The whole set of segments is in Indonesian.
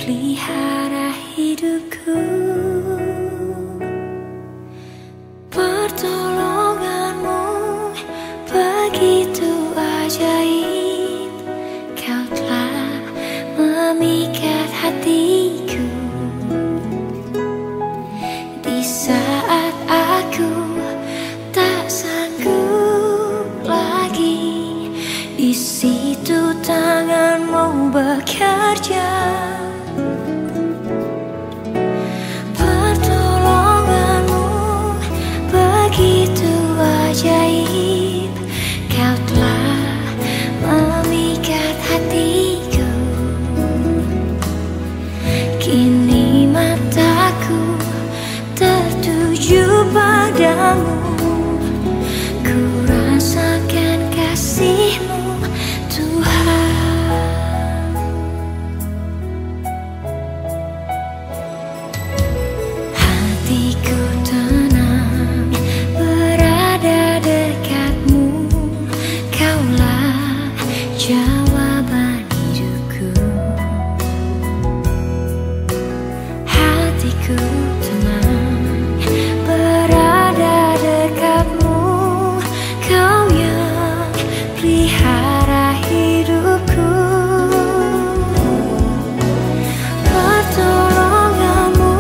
pelihara hidupku. Pertolonganmu begitu ajaib, kau telah memikat hatiku. Di saat aku tak sanggup lagi, di situ tanganmu bekerja. Pertolonganmu begitu ajaib, kau telah memikat hatiku. Kini mataku tertuju padamu, ku rasakan kasih-Mu Tuhan. Hatiku tenang berada dekat-Mu, Kaulah jawaban hidupku. Hatiku tenang berada dekat-Mu, Kau yang pelihara hidupku. Pertolonganmu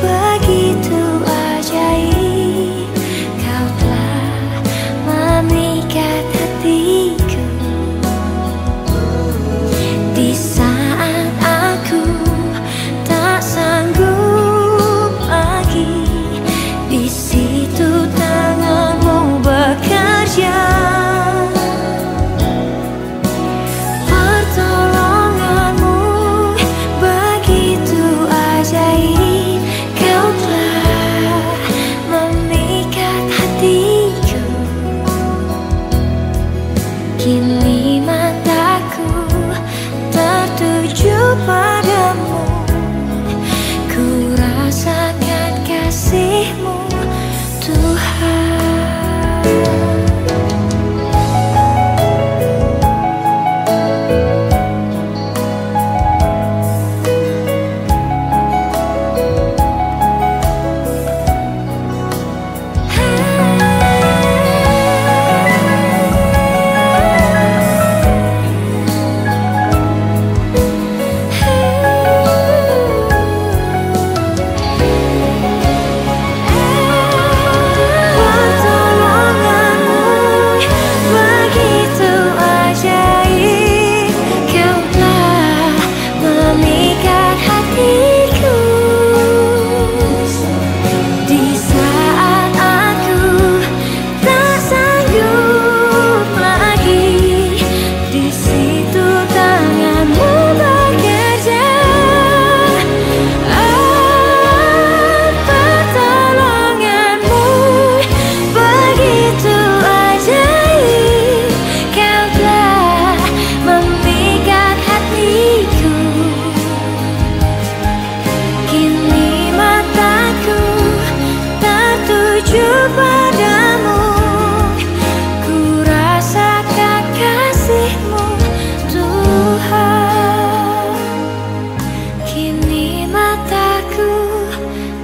begitu ajaib, Kau telah memikat hatiku. Di saat aku tak sanggup lagi, di situ tangan-Mu bekerja. Pertolonganmu begitu ajaib, Kau telah memikat hatiku. Kini mataku tertuju padamu, ku rasakan kasih-Mu Tuhan.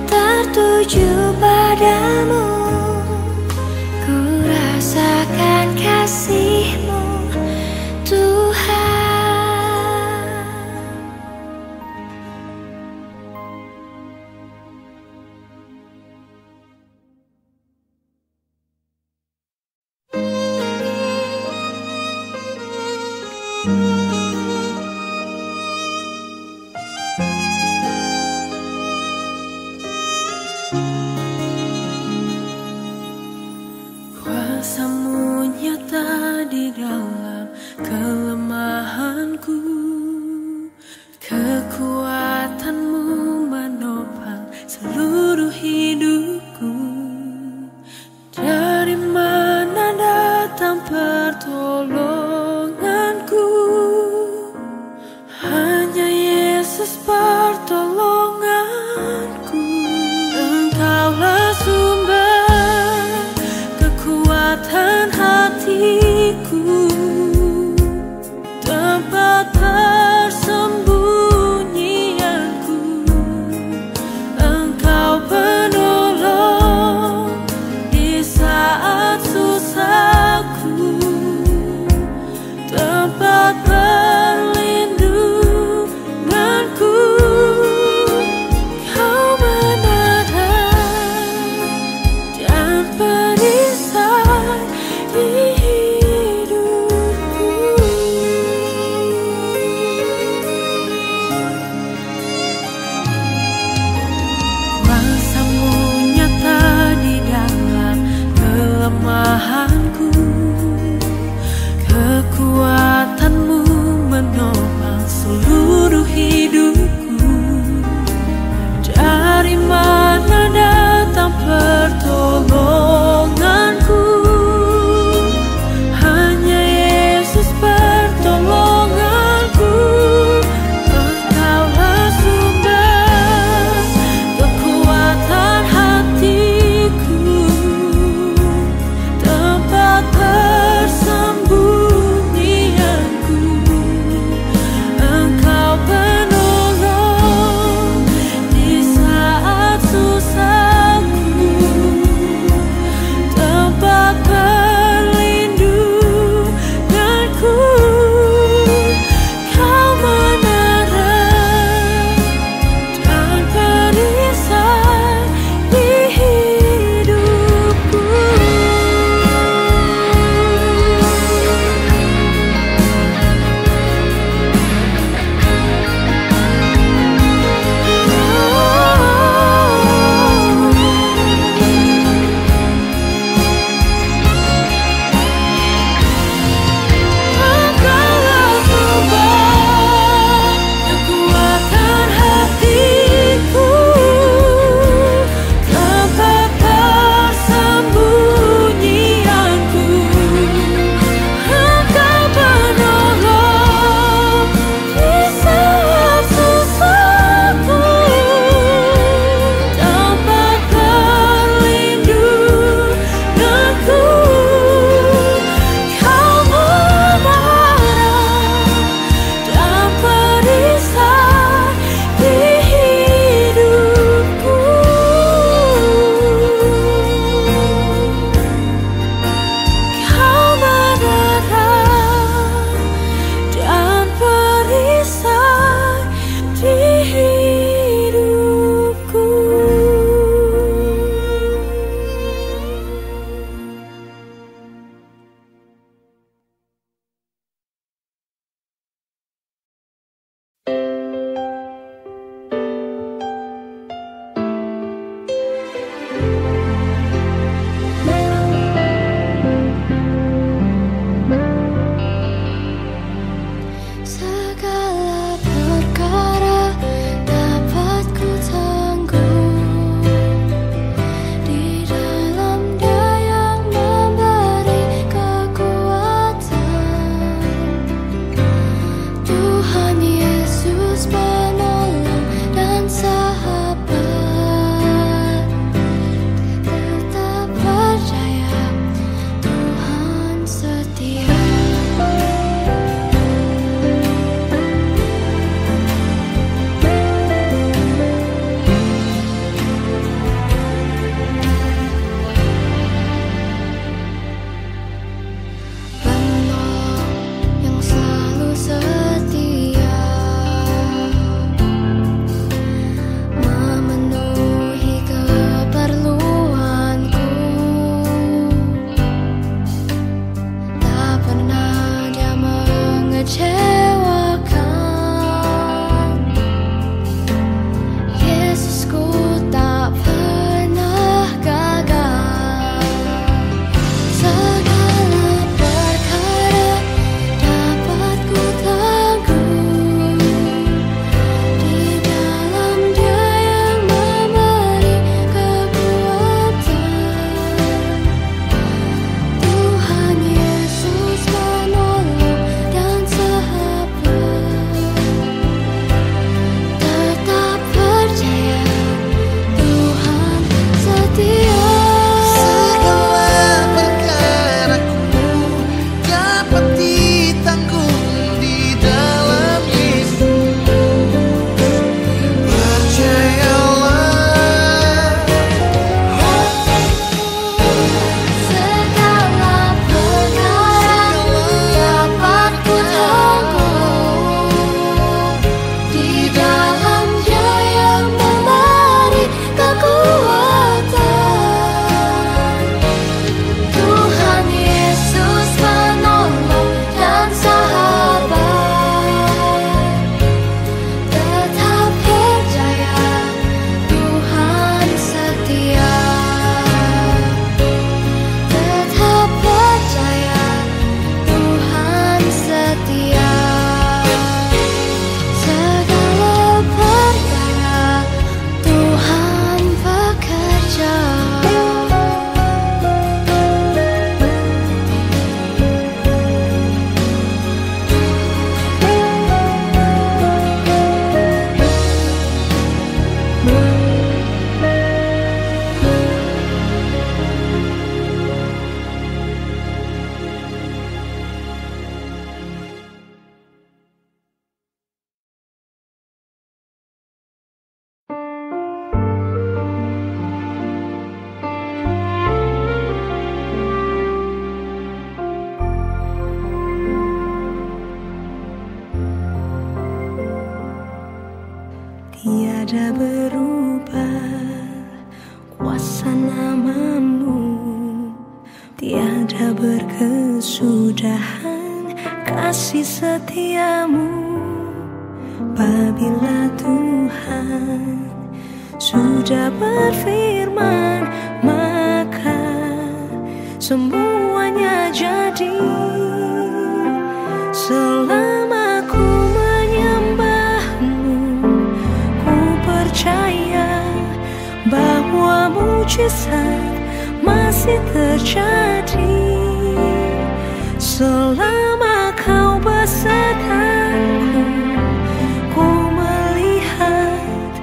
Tertuju padamu, ku rasakan kasih-Mu Tuhan. Kuasa-Mu nyata di dalam kelemahanku, kekuatan-Mu menopang seluruh hidupku. Dari mana datang pertolonganku? Hanya Yesus pertolonganku. Engkaulah sumber kekuatan hatiku, tempat tersembunyi hidupku. Dari mana datang pertolonganku? Hanya Yesus pertolonganku. Engkaulah sumber kekuatan hatiku, tempat persembunyianku. Engkau penolongku. tiada berubah. Kuasa namamu tiada berkesudahan. Kasih setiamu apabila Tuhan sudah berfirman, maka semuanya jadi. Selama ku menyembahmu, ku percaya bahwa mujizat masih terjadi. Selama kau besertaku, ku melihat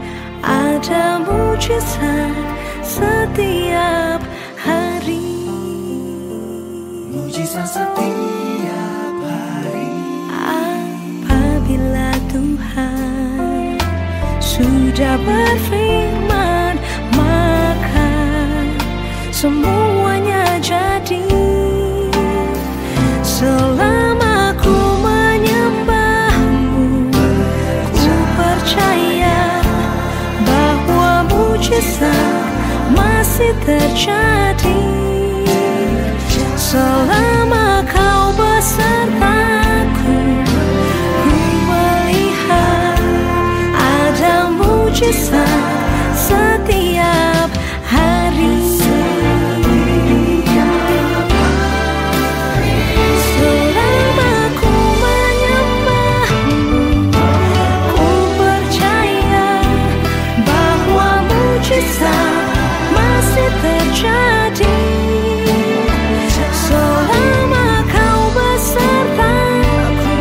ada mujizat setiap hari. Mujizat setiap hari. Apabila Tuhan sudah berfirman, maka semuanya jadi. Selama ku menyembahmu, ku percaya bahwa mujizat masih terjadi. Selama kau besertaku, ku melihat ada mujizat setiap hari. Selama ku menyembahmu, ku percaya bahwa mujizat masih terjadi. Selama kau besertaku,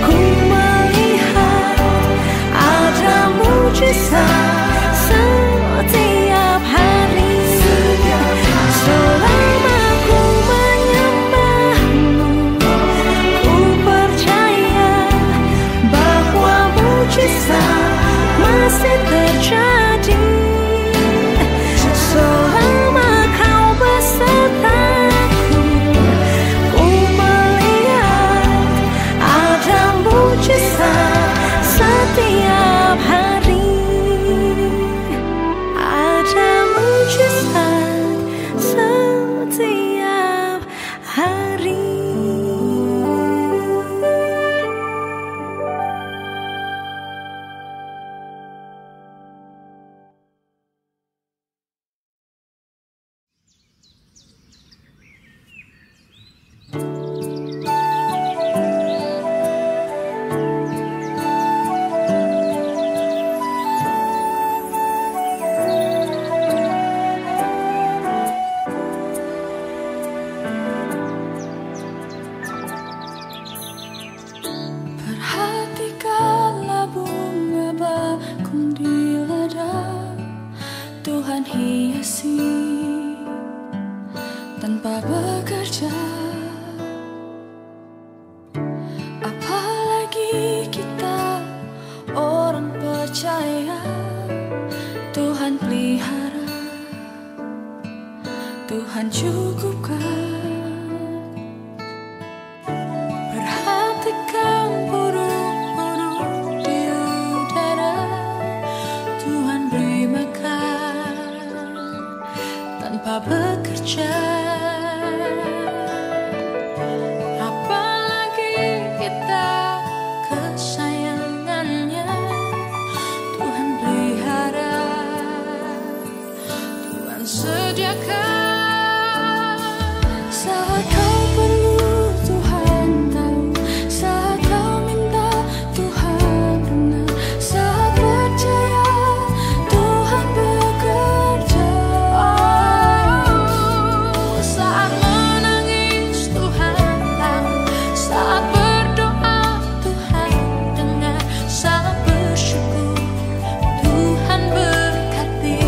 ku melihat ada mujizat setiap hari. Selama ku menyembahmu, ku percaya bahwa mujizat masih terjadi. Selama kau besertaku, ku melihat ada mujizat setiap hari. Ada mujizat setiap hari. Perhatikanlah bunga bakung di ladang, Tuhan hiasi tanpa bekerja. Apalagi kita orang percaya, Tuhan pelihara, Tuhan cukupkan. Perhatikan burung-burung di udara, Tuhan beri makan tanpa bekerja. Apalagi kita kesayangannya, Tuhan pelihara, Tuhan sediakan. Saat kau perlu, Tuhan tahu. Saat kau minta, Tuhan dengar. Saat percaya, Tuhan bekerja. Saat menangis, Tuhan tahu. Saat berdoa, Tuhan dengar. Saat bersyukur, Tuhan berkati.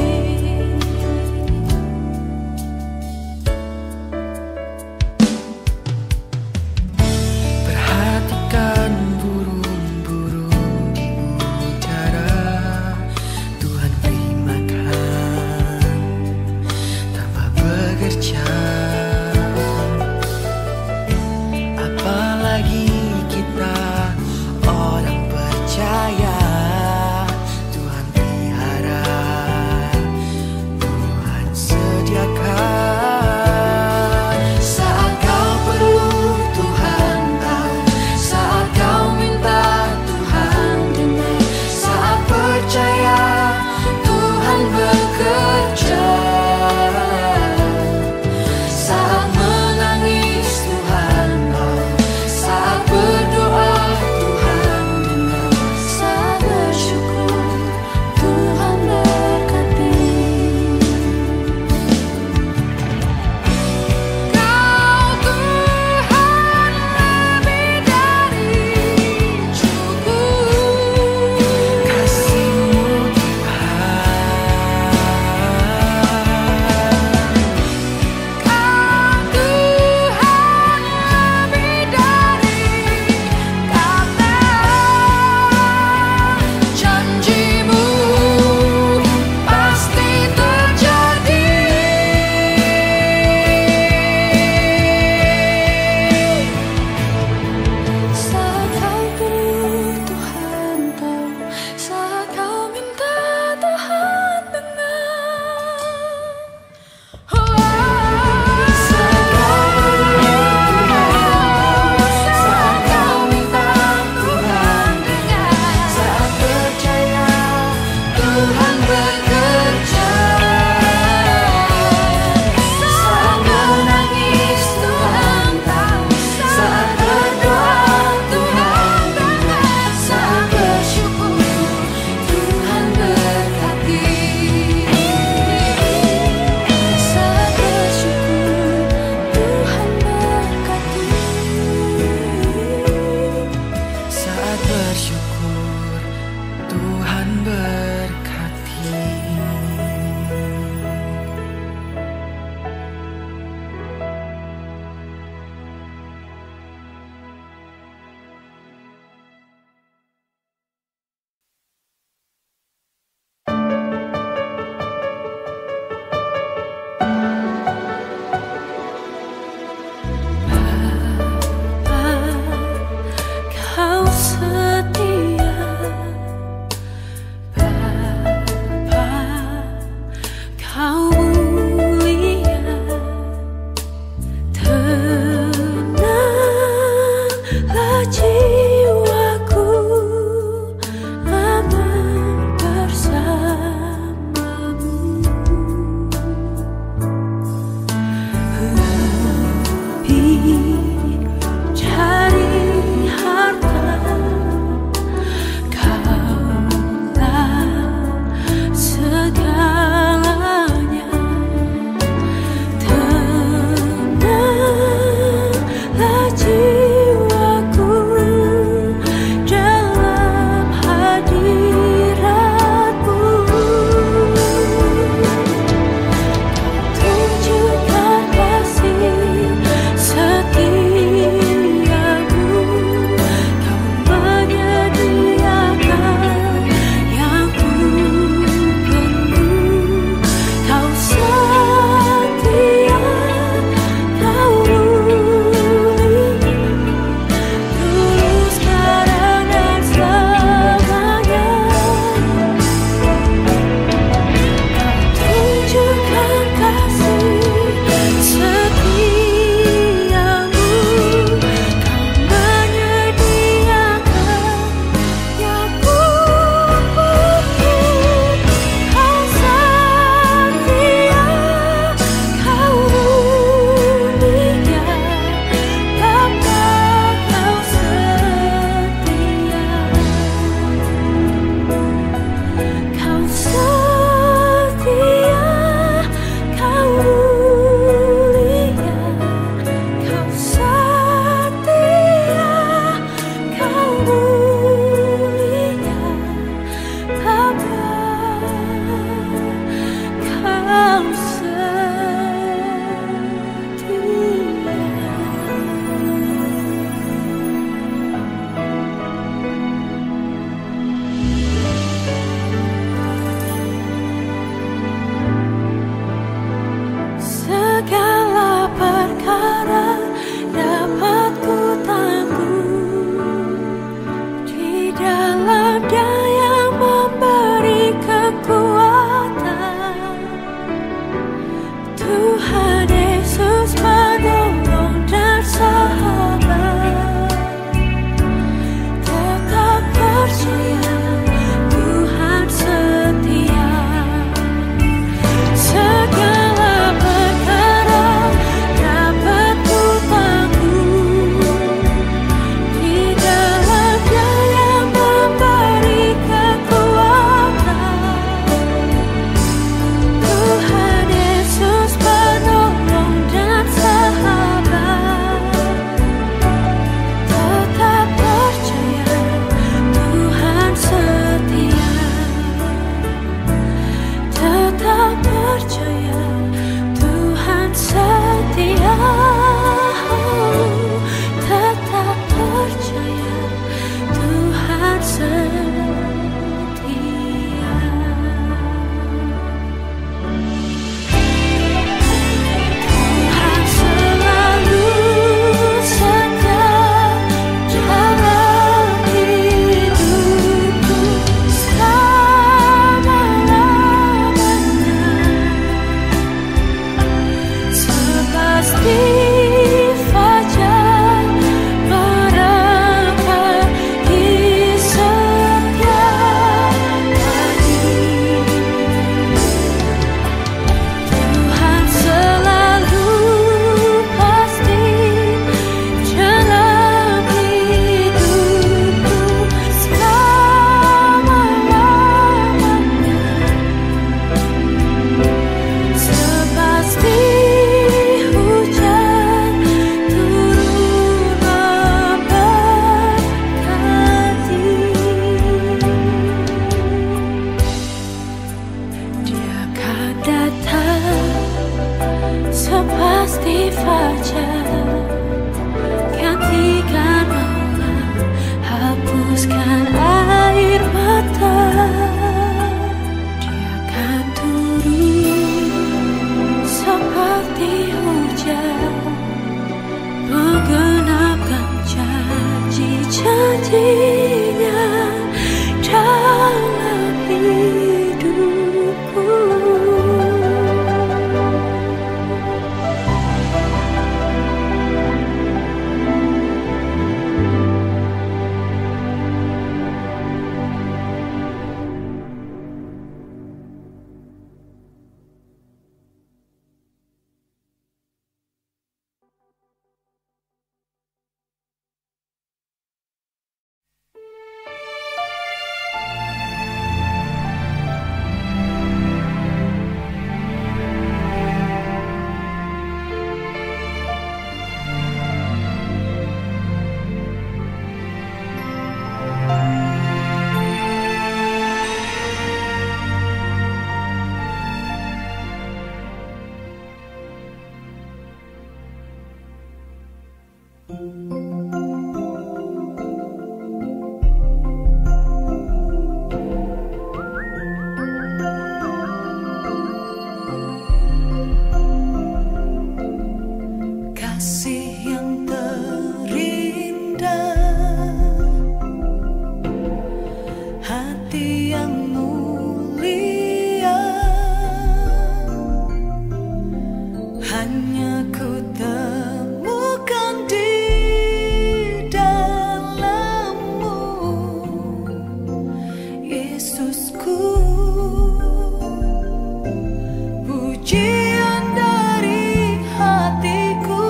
pujian dari hatiku,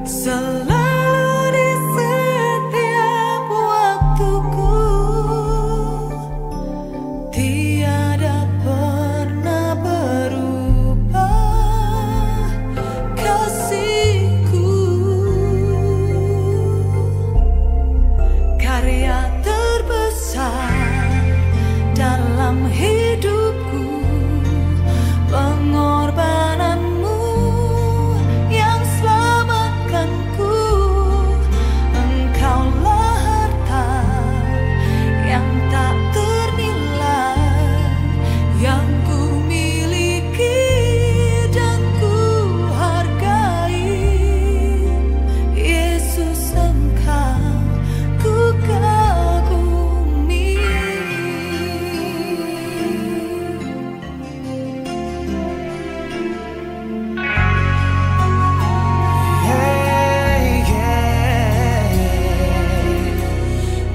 selalu di setiap waktuku, tiada pernah berubah kasihku. Karya terbesar dalam hidupku, pengorbananmu yang selamatkanku. Engkaulah harta yang tak ternilai, yang ku miliki dan ku hargai. Yesus, Engkau ku kagumi.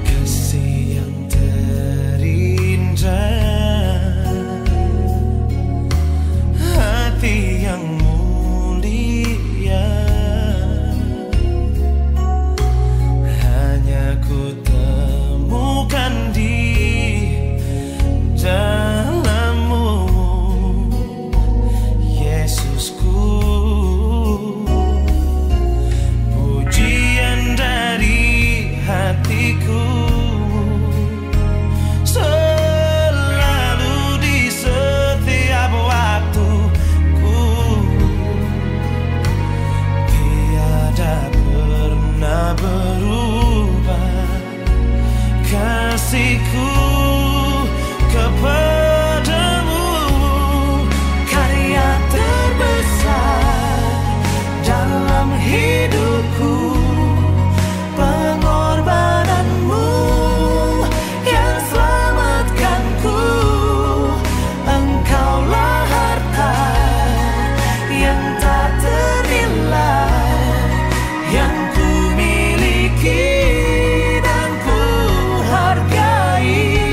Kasih yang terindah, hati yang mulia, hanya ku temukan di dalam-Mu, Yesusku. Pujian dari hatiku, selalu di setiap waktuku, tiada pernah berubah kasihku kepadamu. Karya terbesar dalam hidupku, pengorbananmu yang selamatkanku. Engkaulah harta yang tak ternilai, yang ku miliki dan ku hargai.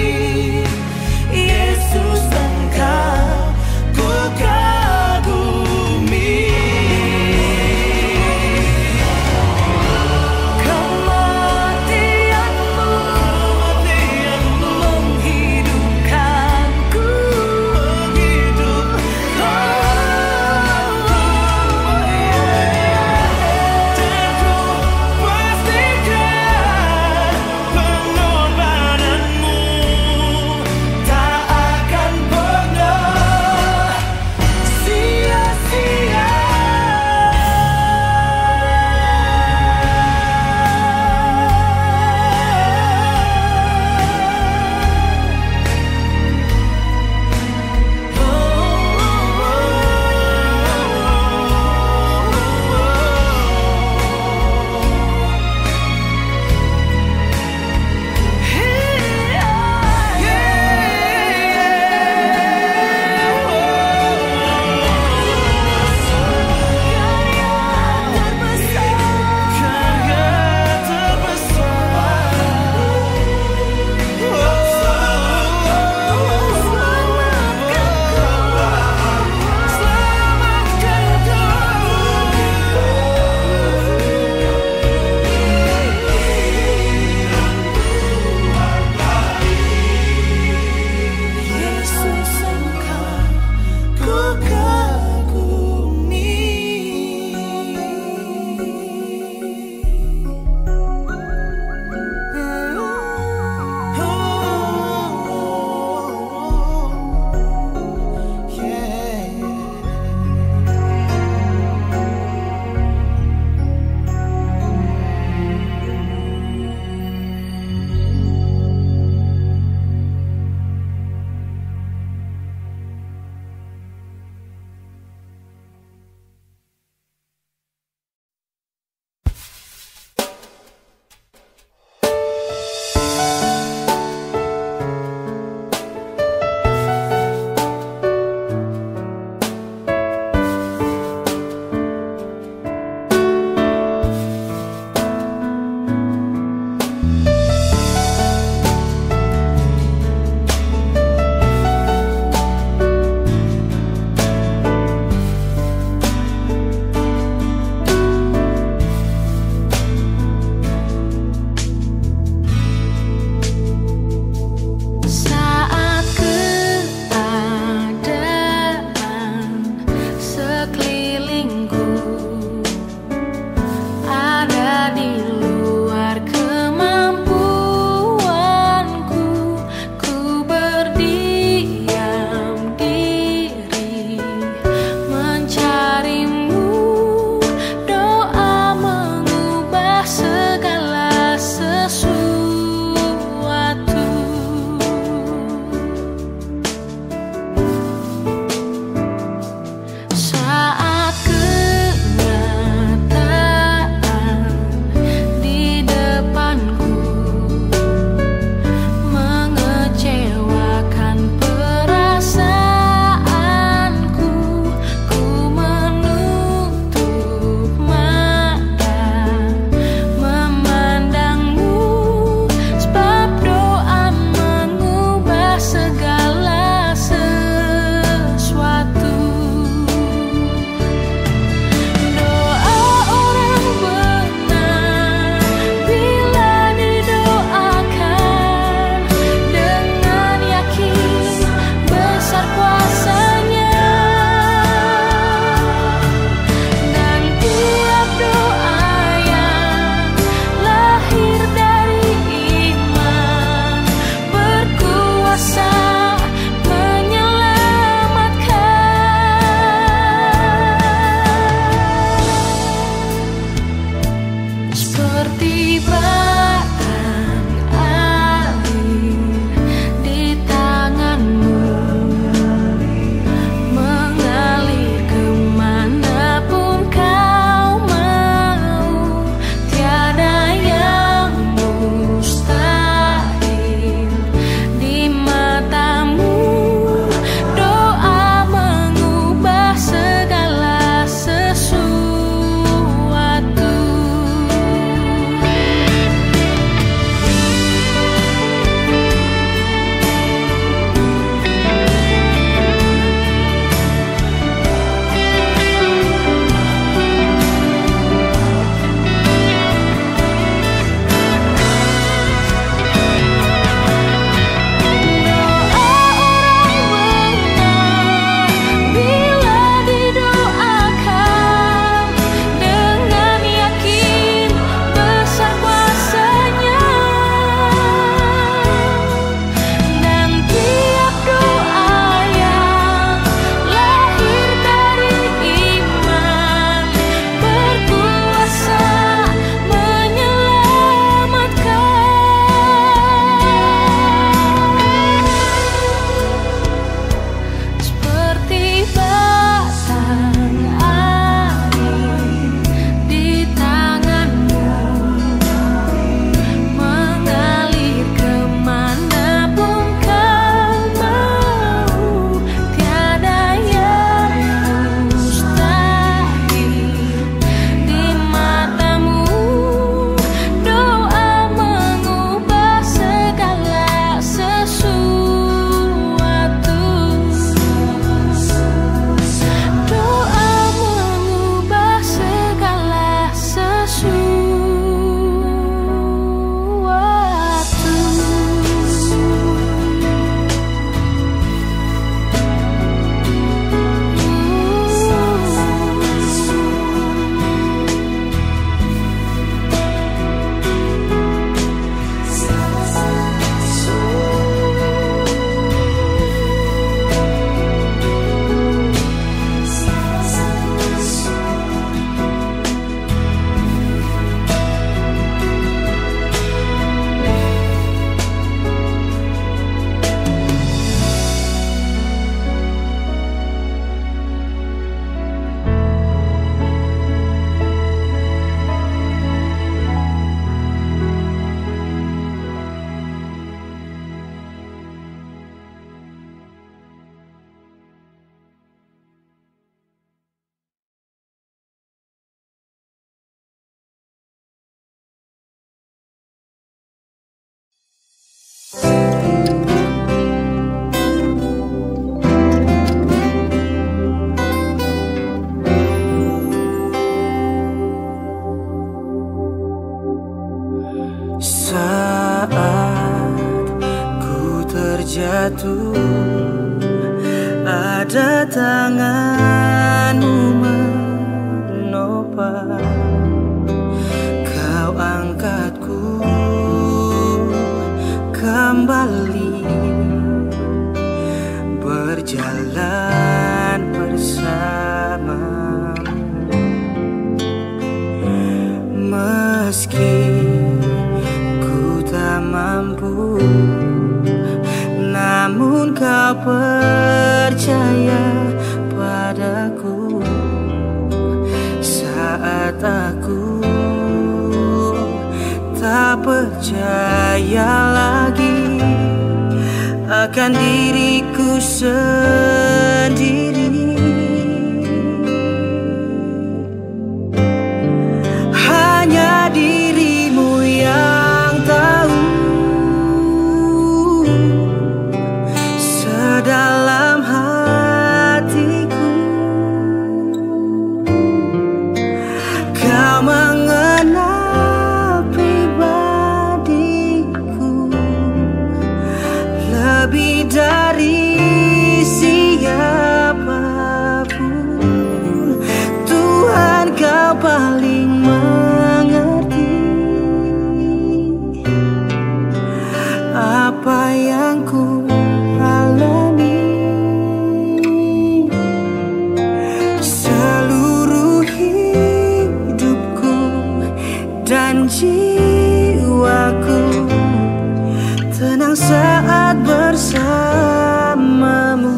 jatuh, ada tanganmu menopang. Kau angkatku kembali, berjalan bersamamu. Meski ku tak mampu, namun kau percaya padaku. Saat aku tak percaya lagi akan diriku sendiri, hanya dirimu yang tahu sedalam hatiku. Kau mengenal pribadiku lebih dari siapapun. Tuhan, kau paling mengerti apa yang ku alami. Seluruh hidupku dan jiwaku tenang saat bersamamu.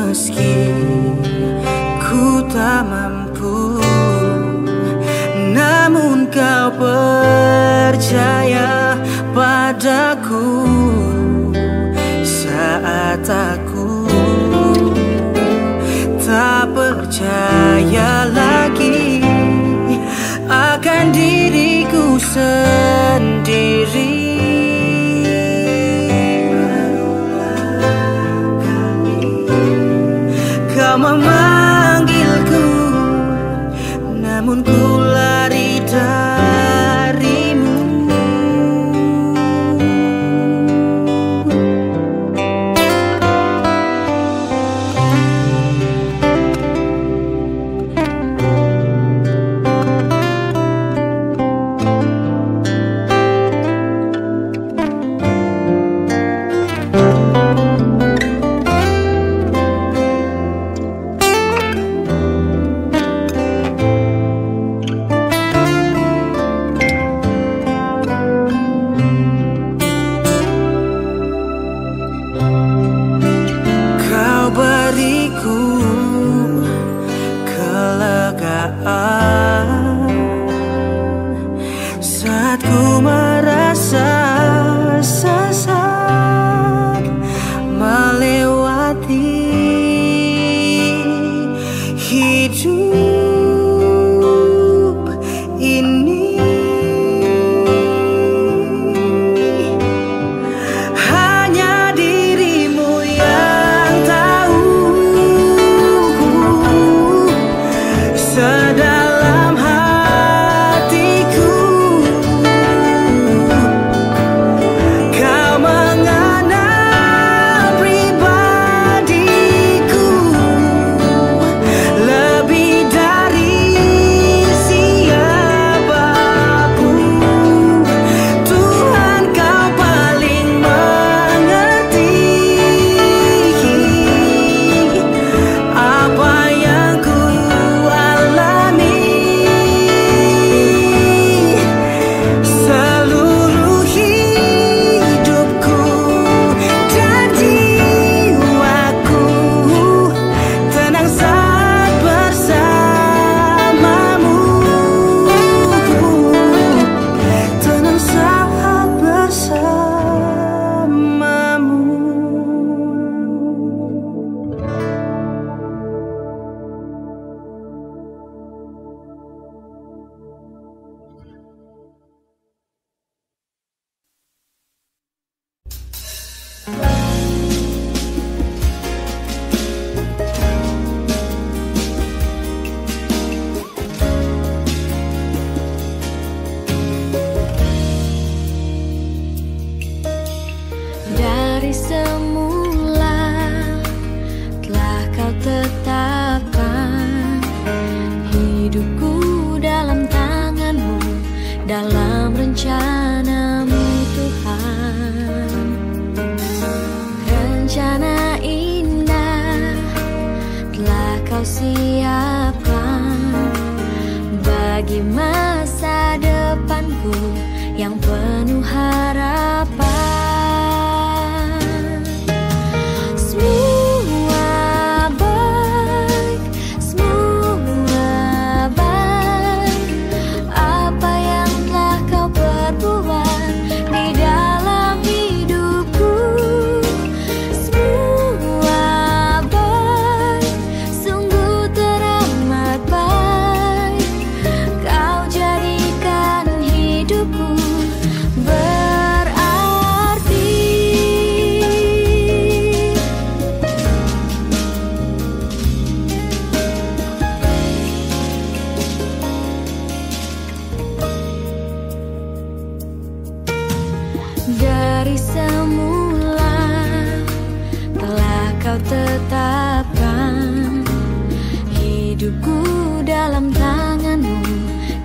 Meski ku tak mampu, namun kau percaya padaku. Saat aku tak percaya lagi akan diriku sendiri, kau memanggilku, namun ku lari darimu. hidupku yang penuh harapan. Semua baik, semua baik. Apa yang telah kau perbuat di dalam hidupku. Semua baik, sungguh teramat baik. Kau jadikan hidupku berarti. Dari semula telah kau tetapkan hidupku dalam tanganmu,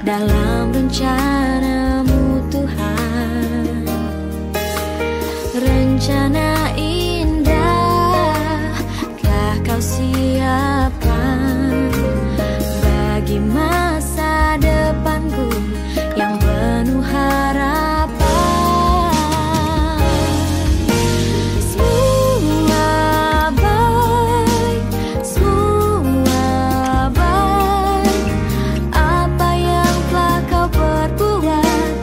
dalam rencanamu Tuhan. Rencana indah telah kau siapkan bagi masa depanku yang penuh harapan. Semua baik, semua baik. Apa yang telah kau perbuat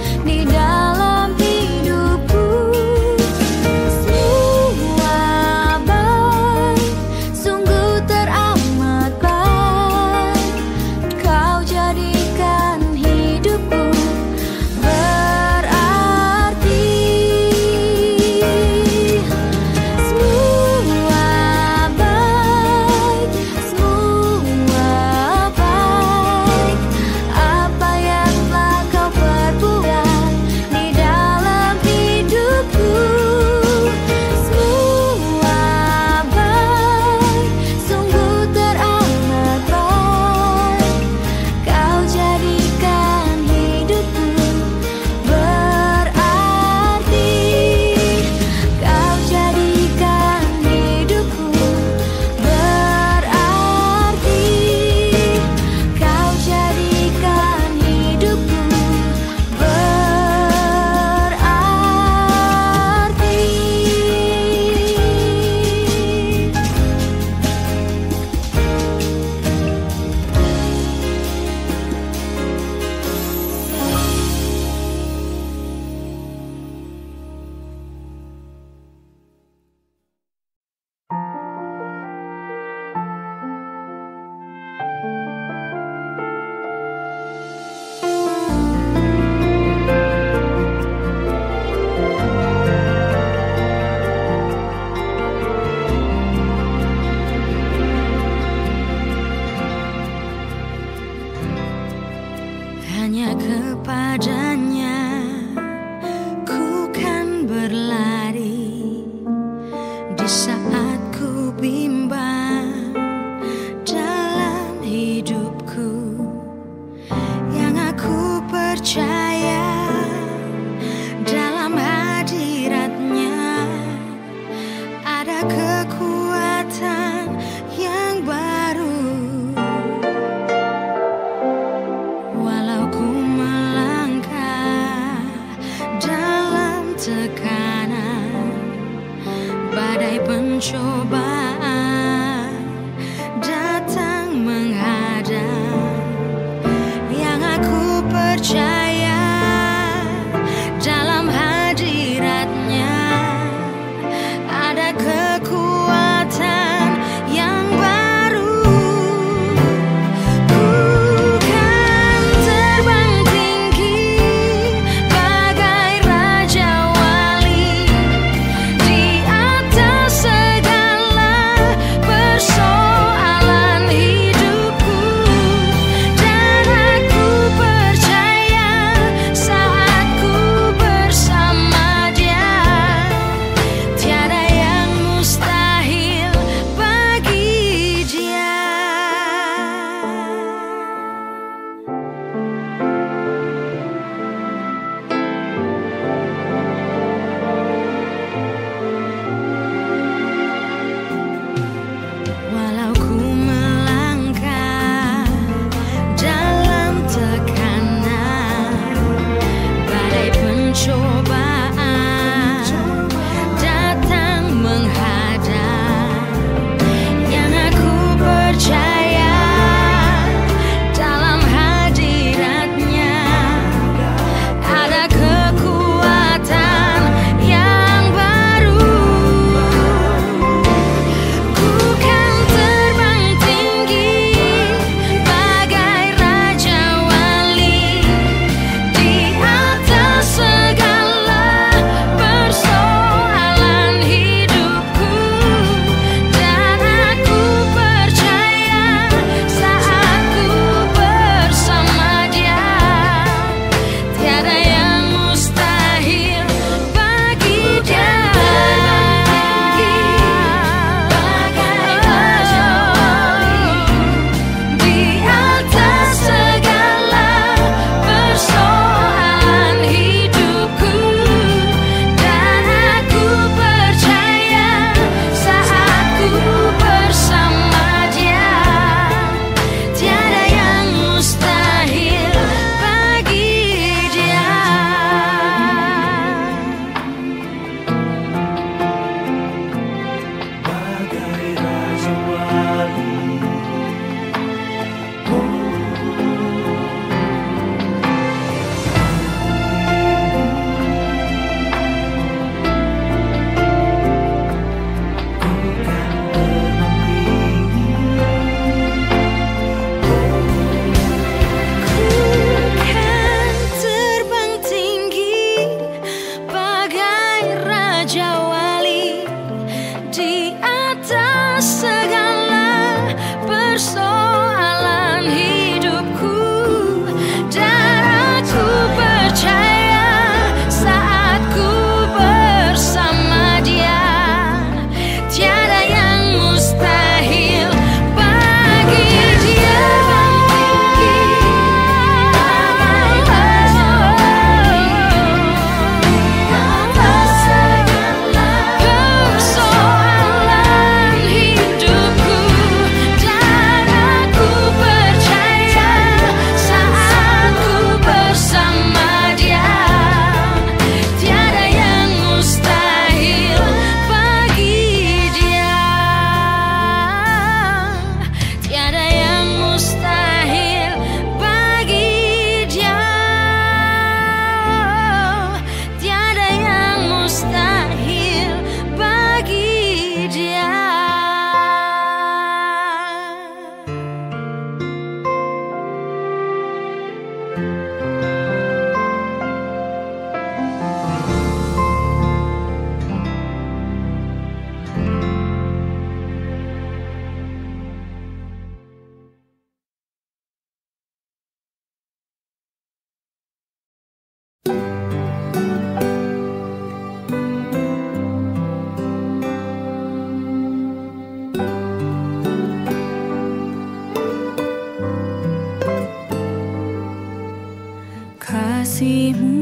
Kasihmu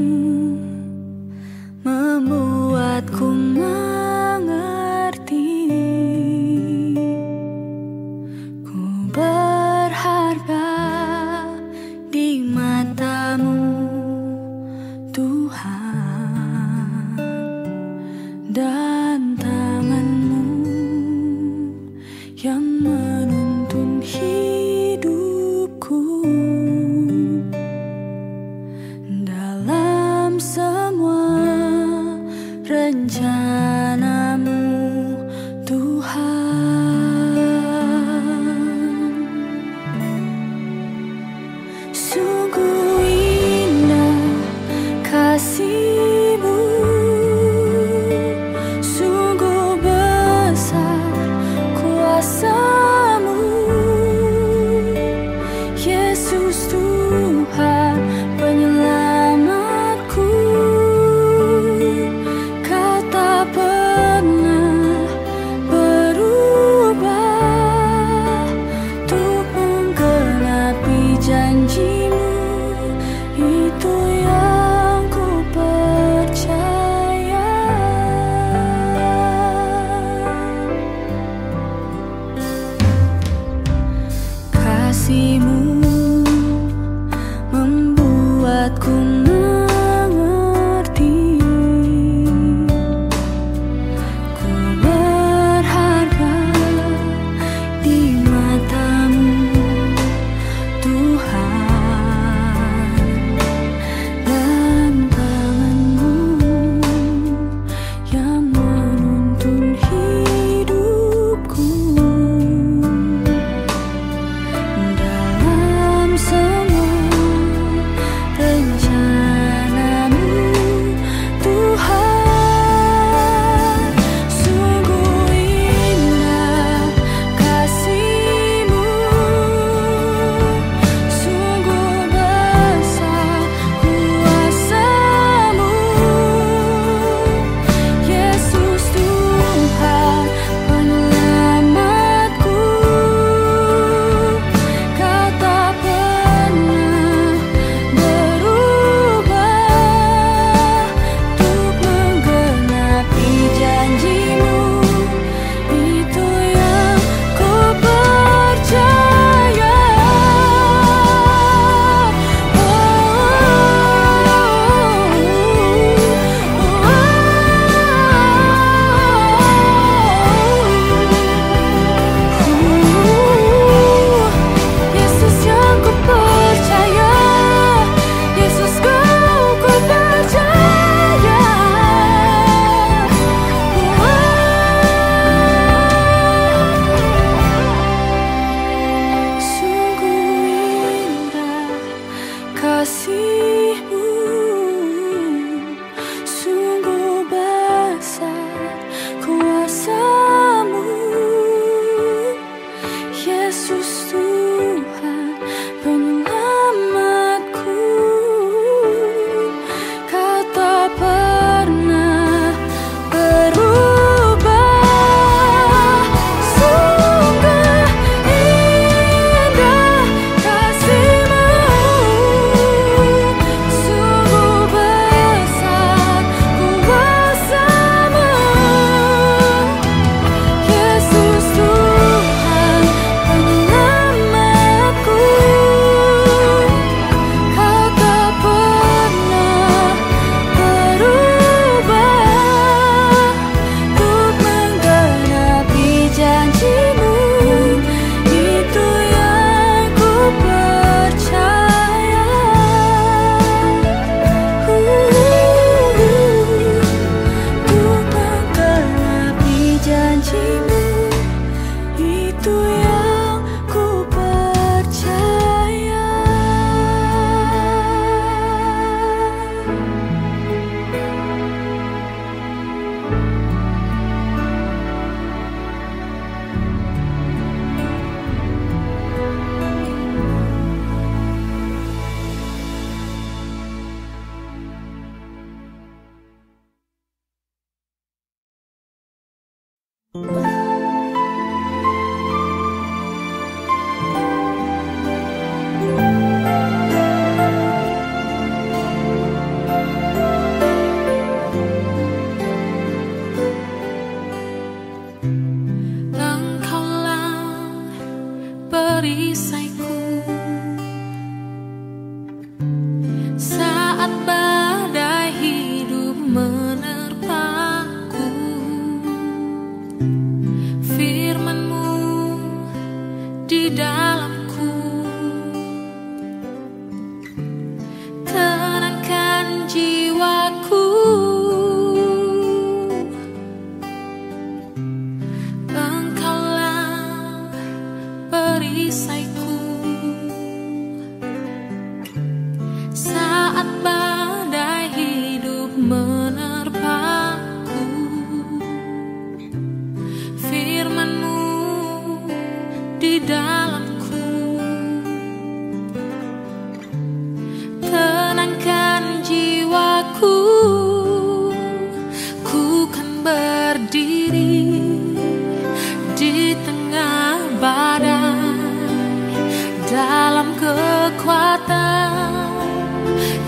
membuatku mengerti ku berharga di matamu, Tuhan, dan tanganmu yang menuntun hidupku. Dalam semua rencanamu, Tuhan, sungguh indah kasih-Mu, sungguh besar kuasa-Mu, Yesus Tuhan penyelamatku. Kau tak pernah berubah untuk menggenapi janji-Mu, itu yang ku percaya. Kasih-Mu membuatku mengerti ku berharga di matamu, Tuhan, dan tanganmu yang menuntun hidupku. Dalam semua rencanamu, Tuhan, sungguh indah kasih-Mu, sungguh besar kuasa-Mu, Yesus Tuhan penyelamatku. Kau tak pernah berubah untuk menggenapi janji-Mu, itu yang ku percaya. Yesus yang ku percaya, Yesus kau ku percaya. Sungguh indah kasih-Mu, sungguh besar kuasa-Mu, Yesus Tuhan penyelamatku. Kau tak pernah berubah, sungguh indah kasih-Mu, sungguh besar kuasa-Mu, Yesus Tuhan penyelamatku. Kau tak pernah berubah untuk menggenapi janji-Mu, itu yang ku percaya. Untuk menggenapi janji-Mu, itu yang ku percaya. perisaiku. Saat badai hidup menerpaku, firman-Mu di dalamku tenangkan jiwaku. Engkaulah perisaiku. Saat badai hidup menerpaku, firman-Mu di dalamku tenangkan jiwaku. Ku kan berdiri di tengah badai dalam kekuatan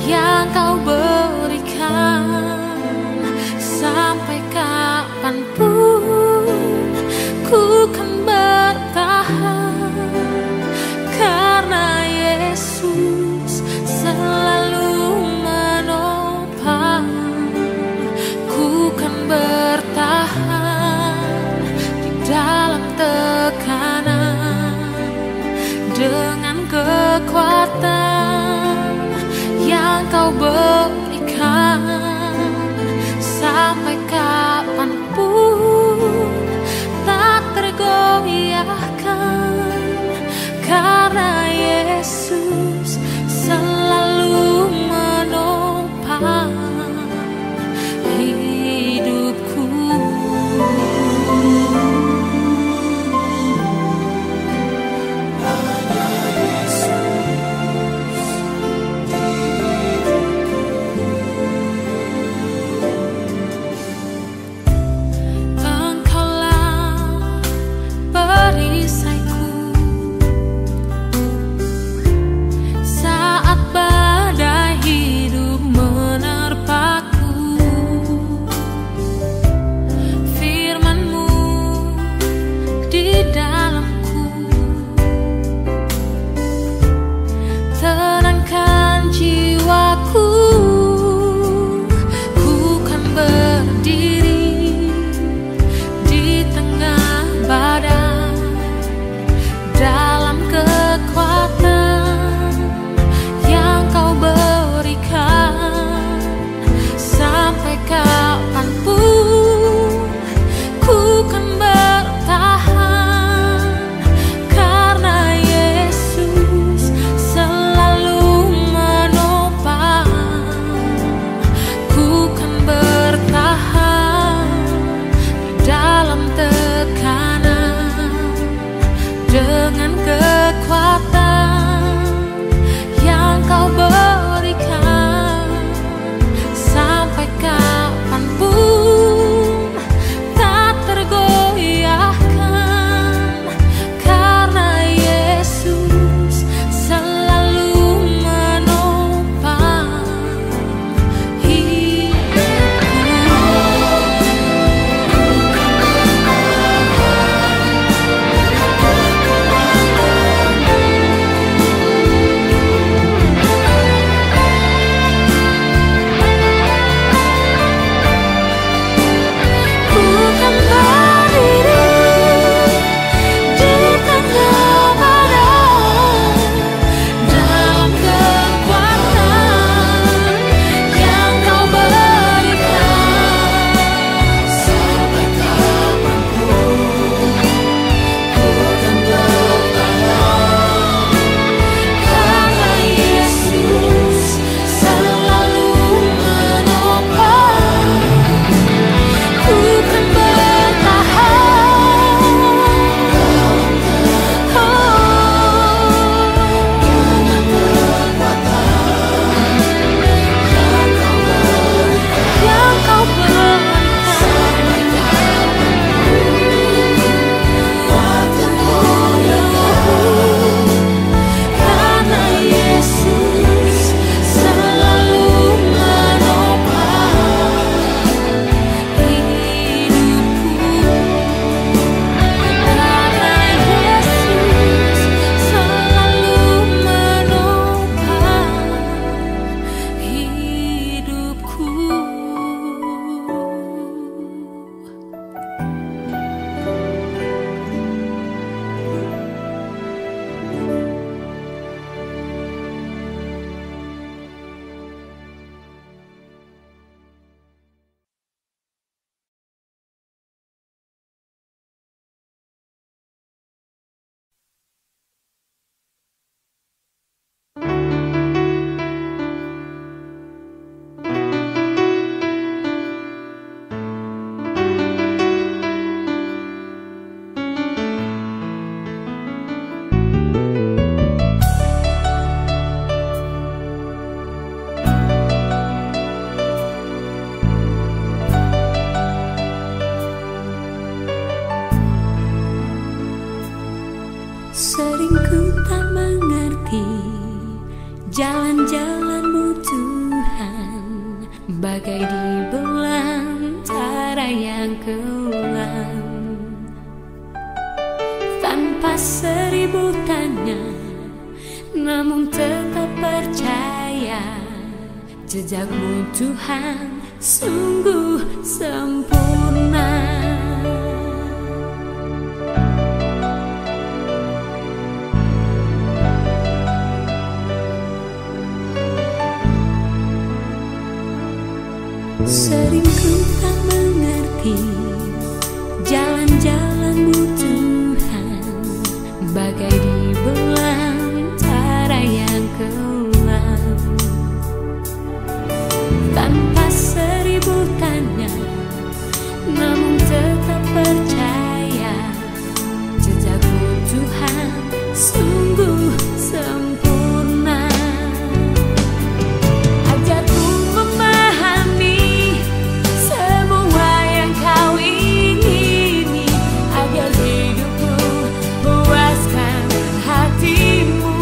yang Kau berikan. Sampai kapanpun ku kan bertahan, karena Yesus selalu menopang. Ku kan bertahan di dalam tekanan dengan kekuatan yang Kau berikan. Sampai kapanpun tak tergoyahkan, karena Yesus selalu menopang hidupku. Hanya Yesus Sering ku tak mengerti jalan-jalanmu Tuhan, bagai di belantara yang kelam. Tanpa seribu tanya, namun tetap percaya, jejakmu Tuhan sungguh sempurna. Sering ku tak mengerti jalan-jalanmu Tuhan, bagai di belantara yang kelam. Tanpa seribu tanya, namun tetap percaya, jejakmu Tuhan sungguh sempurna. Ajarku memahami semua yang kau ingini, agar hidupku puaskan hatimu.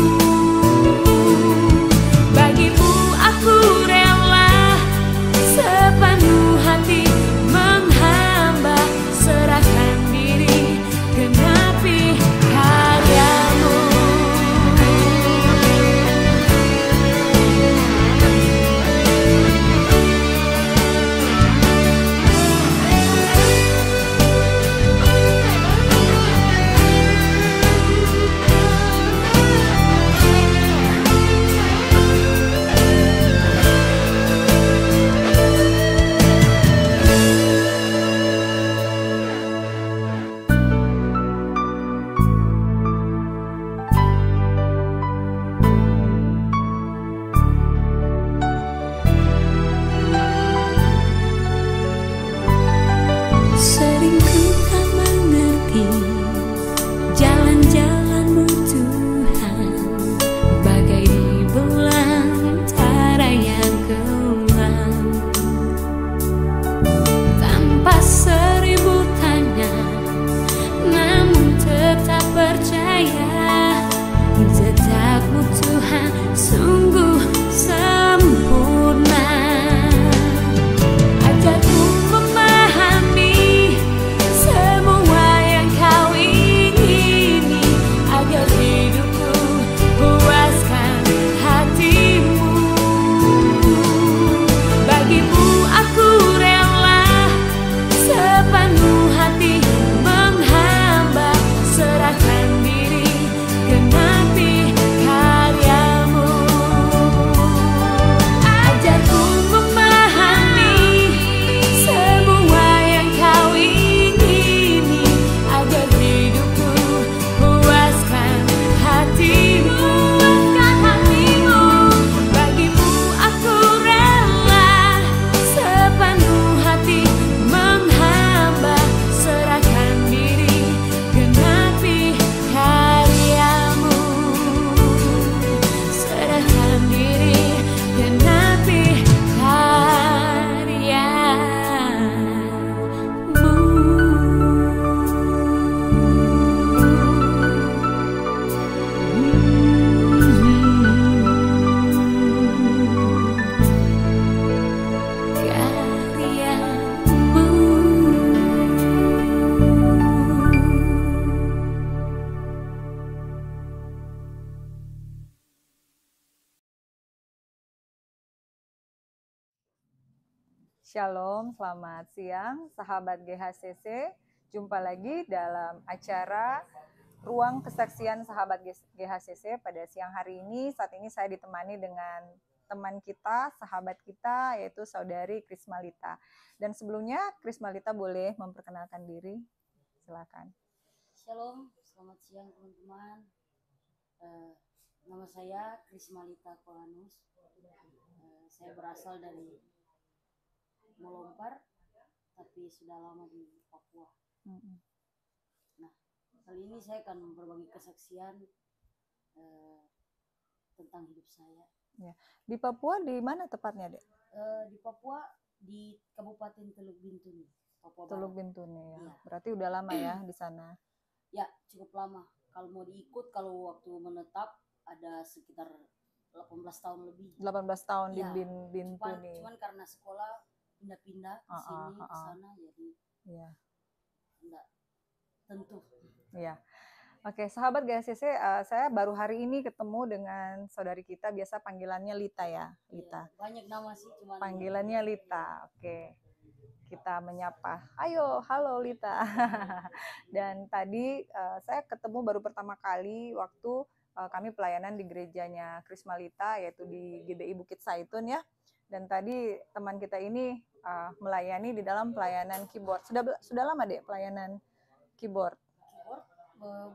Bagimu aku rela sepenuh hati menghamba, serahkan diri genapi karyamu. Sering ku tak mengerti jalan-jalanmu Tuhan, bagai di belantara yang kelam. Tanpa seribu tanya, namun tetap percaya, jejakmu Tuhan sungguh sempurna. Ajarku memahami semua yang kau ingini, agar hidupku puaskan hatimu. Bagimu aku rela sepenuh hati menghamba, serahkan diri genapi karyamu. Ajarku memahami semua yang kau ingini, agar hidupku puaskan hatimu. Bagimu aku rela sepenuh hati menghamba, serahkan diri genapi karyamu. Serahkan diri genapi Shalom, selamat siang sahabat GHCC. Jumpa lagi dalam acara Ruang Kesaksian Sahabat GHCC pada siang hari ini. Saat ini saya ditemani dengan teman kita, sahabat kita, yaitu Saudari Krismalita. Dan sebelumnya Krismalita boleh memperkenalkan diri. Silakan. Shalom, selamat siang teman-teman. Nama saya Krismalita Kolanus. Saya berasal dari Molompar, tapi sudah lama di Papua. Nah, kali ini saya akan berbagi kesaksian tentang hidup saya. Ya. Di Papua di mana tepatnya, Dek? Di Papua, di Kabupaten Teluk Bintuni, Papua Teluk Barat. Bintuni ya. Ya. Berarti udah lama ya di sana. Ya, cukup lama. kalau mau diikut, kalau waktu menetap ada sekitar 18 tahun lebih. 18 tahun di Iya, Bintu nih. cuman karena sekolah pindah-pindah ke sini ke sana, jadi Iya. enggak tentu. Iya. Oke, sahabat GHCC, saya baru hari ini ketemu dengan saudari kita, biasa panggilannya Lita ya, Lita. Iya, banyak nama sih, cuman Panggilannya Lita. Oke. Kita menyapa. Ayo, halo Lita. Dan tadi saya ketemu baru pertama kali waktu kami pelayanan di gerejanya Krisma Lita, yaitu di GBI Bukit Saitun ya. Dan tadi teman kita ini melayani di dalam pelayanan keyboard. Sudah lama deh pelayanan keyboard. keyboard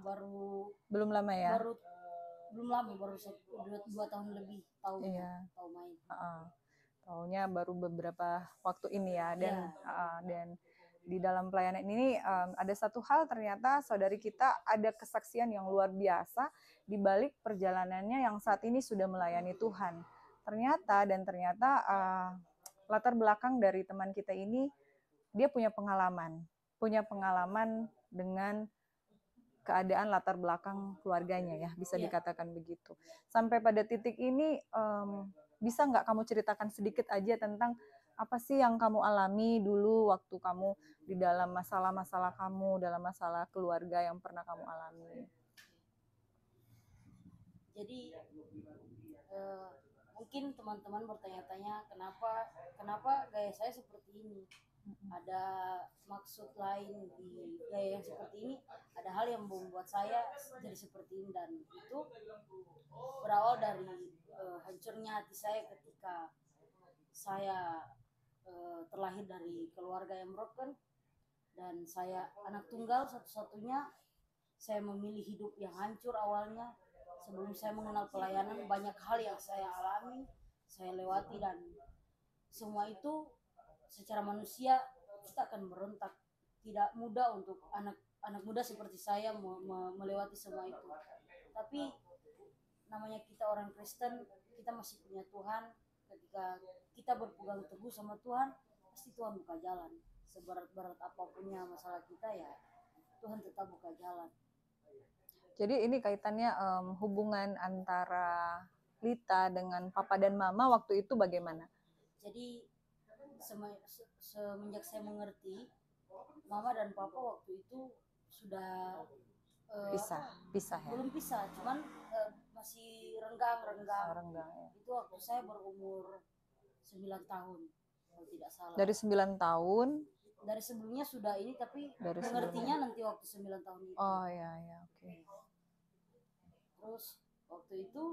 baru Belum lama ya? belum lama, baru 2 tahun lebih tahu Iya. tahu main. Taunya baru beberapa waktu ini ya, dan Iya. Dan di dalam pelayanan ini ada satu hal, ternyata saudari kita ada kesaksian yang luar biasa di balik perjalanannya yang saat ini sudah melayani Tuhan. Ternyata latar belakang dari teman kita ini, dia punya pengalaman dengan keadaan latar belakang keluarganya ya, bisa Iya. dikatakan begitu. Sampai pada titik ini bisa nggak kamu ceritakan sedikit aja tentang apa sih yang kamu alami dulu waktu kamu di dalam masalah-masalah kamu, dalam masalah keluarga yang pernah kamu alami? Jadi mungkin teman-teman bertanya-tanya kenapa gaya saya seperti ini. Ada maksud lain di gaya yang seperti ini, ada hal yang membuat saya jadi seperti ini, dan itu berawal dari hancurnya hati saya ketika saya terlahir dari keluarga yang broken, dan saya anak tunggal satu-satunya. Saya memilih hidup yang hancur awalnya. Sebelum saya mengenal pelayanan, banyak hal yang saya alami, saya lewati, dan semua itu secara manusia kita akan berontak. Tidak mudah untuk anak muda seperti saya melewati semua itu. Tapi namanya kita orang Kristen, kita masih punya Tuhan. Ketika kita berpegang teguh sama Tuhan, pasti Tuhan buka jalan. Seberat-berat apapunnya masalah kita, ya Tuhan tetap buka jalan. Jadi ini kaitannya hubungan antara Lita dengan papa dan mama waktu itu bagaimana? Jadi semenjak saya mengerti, mama dan papa waktu itu sudah pisah ya? Belum pisah, cuman masih renggang ya. Itu waktu saya berumur 9 tahun kalau tidak salah. Dari 9 tahun? Dari sebelumnya sudah ini, tapi dari mengertinya sebelumnya. Nanti waktu 9 tahun itu. Oh ya, oke. Terus waktu itu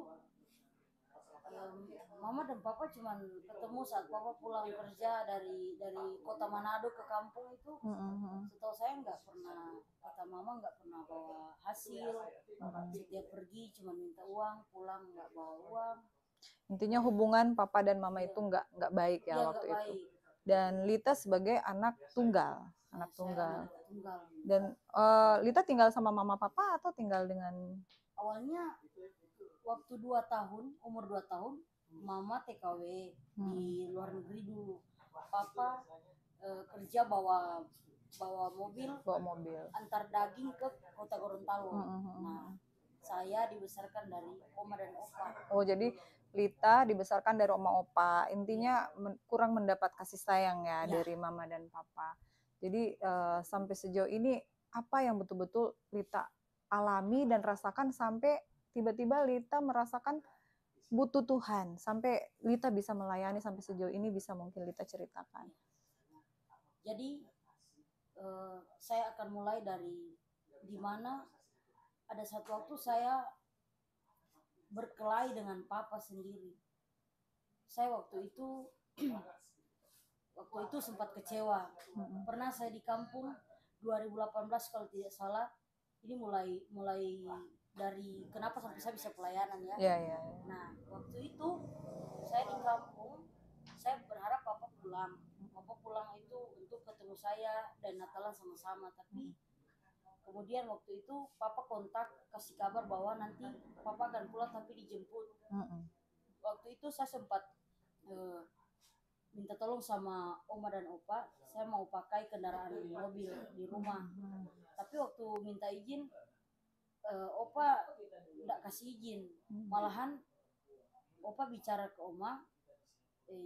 mama dan papa cuman ketemu saat papa pulang kerja dari kota Manado ke kampung itu. Setahu saya nggak pernah, kata mama nggak pernah bawa hasil. Setiap pergi cuma minta uang, pulang nggak bawa uang. Intinya hubungan papa dan mama itu nggak baik ya waktu itu. Baik. Dan Lita sebagai anak tunggal. Anak tunggal. Dan Lita tinggal sama mama papa atau tinggal dengan? Awalnya waktu umur 2 tahun, mama TKW di luar negeri dulu. Papa kerja bawa mobil antar daging ke kota Gorontalo. Nah, saya dibesarkan dari oma dan opa. Oh, jadi Lita dibesarkan dari oma opa. Intinya kurang mendapat kasih sayang ya dari mama dan papa. Jadi sampai sejauh ini apa yang betul-betul Lita alami dan rasakan sampai tiba-tiba Lita merasakan butuh Tuhan, sampai Lita bisa melayani sampai sejauh ini, bisa mungkin Lita ceritakan? Jadi saya akan mulai dari dimana ada satu waktu saya berkelahi dengan papa sendiri. Saya waktu itu sempat kecewa. Pernah saya di kampung 2018 kalau tidak salah. Ini mulai dari kenapa sampai saya bisa pelayanan ya. Yeah. Nah, waktu itu saya di kampung, saya berharap papa pulang. Papa pulang itu untuk ketemu saya dan Natalan sama-sama. Tapi kemudian waktu itu papa kontak, kasih kabar bahwa nanti papa akan pulang tapi dijemput. Waktu itu saya sempat minta tolong sama oma dan opa, saya mau pakai kendaraan mobil di rumah. Tapi waktu minta izin, Opa nggak kasih izin, malahan Opa bicara ke Oma,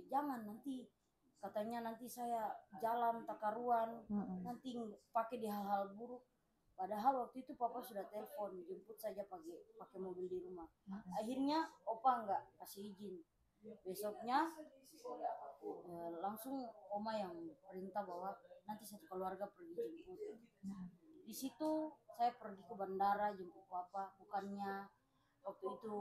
jangan nanti katanya nanti saya jalan takaruan, nanti pakai di hal-hal buruk. Padahal waktu itu papa sudah telepon jemput saja pakai mobil di rumah. Akhirnya Opa nggak kasih izin. Besoknya langsung Oma yang perintah bahwa nanti satu keluarga pergi jemput. Di situ saya pergi ke bandara jemput papa, bukannya waktu itu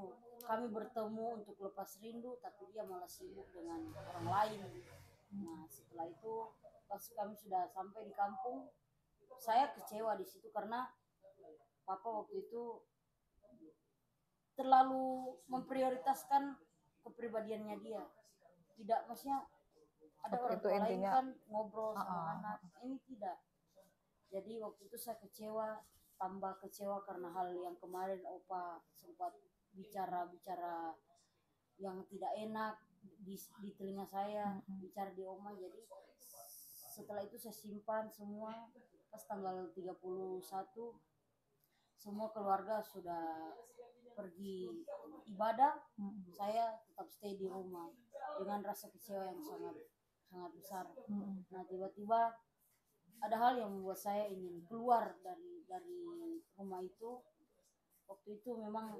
kami bertemu untuk lepas rindu, tapi dia malah sibuk dengan orang lain. Nah setelah itu pas kami sudah sampai di kampung, saya kecewa di situ karena papa waktu itu terlalu memprioritaskan kepribadiannya dia, tidak maksudnya ada orang itu tua lain intinya. kan ngobrol sama anak, ini tidak. Jadi waktu itu saya kecewa, tambah kecewa karena hal yang kemarin Opa sempat bicara yang tidak enak di telinga saya, bicara di Oma. Jadi setelah itu saya simpan semua. Pas tanggal 31 semua keluarga sudah pergi ibadah, saya tetap stay di rumah dengan rasa kecewa yang sangat sangat besar. Nah tiba-tiba ada hal yang membuat saya ingin keluar dari rumah itu. Waktu itu memang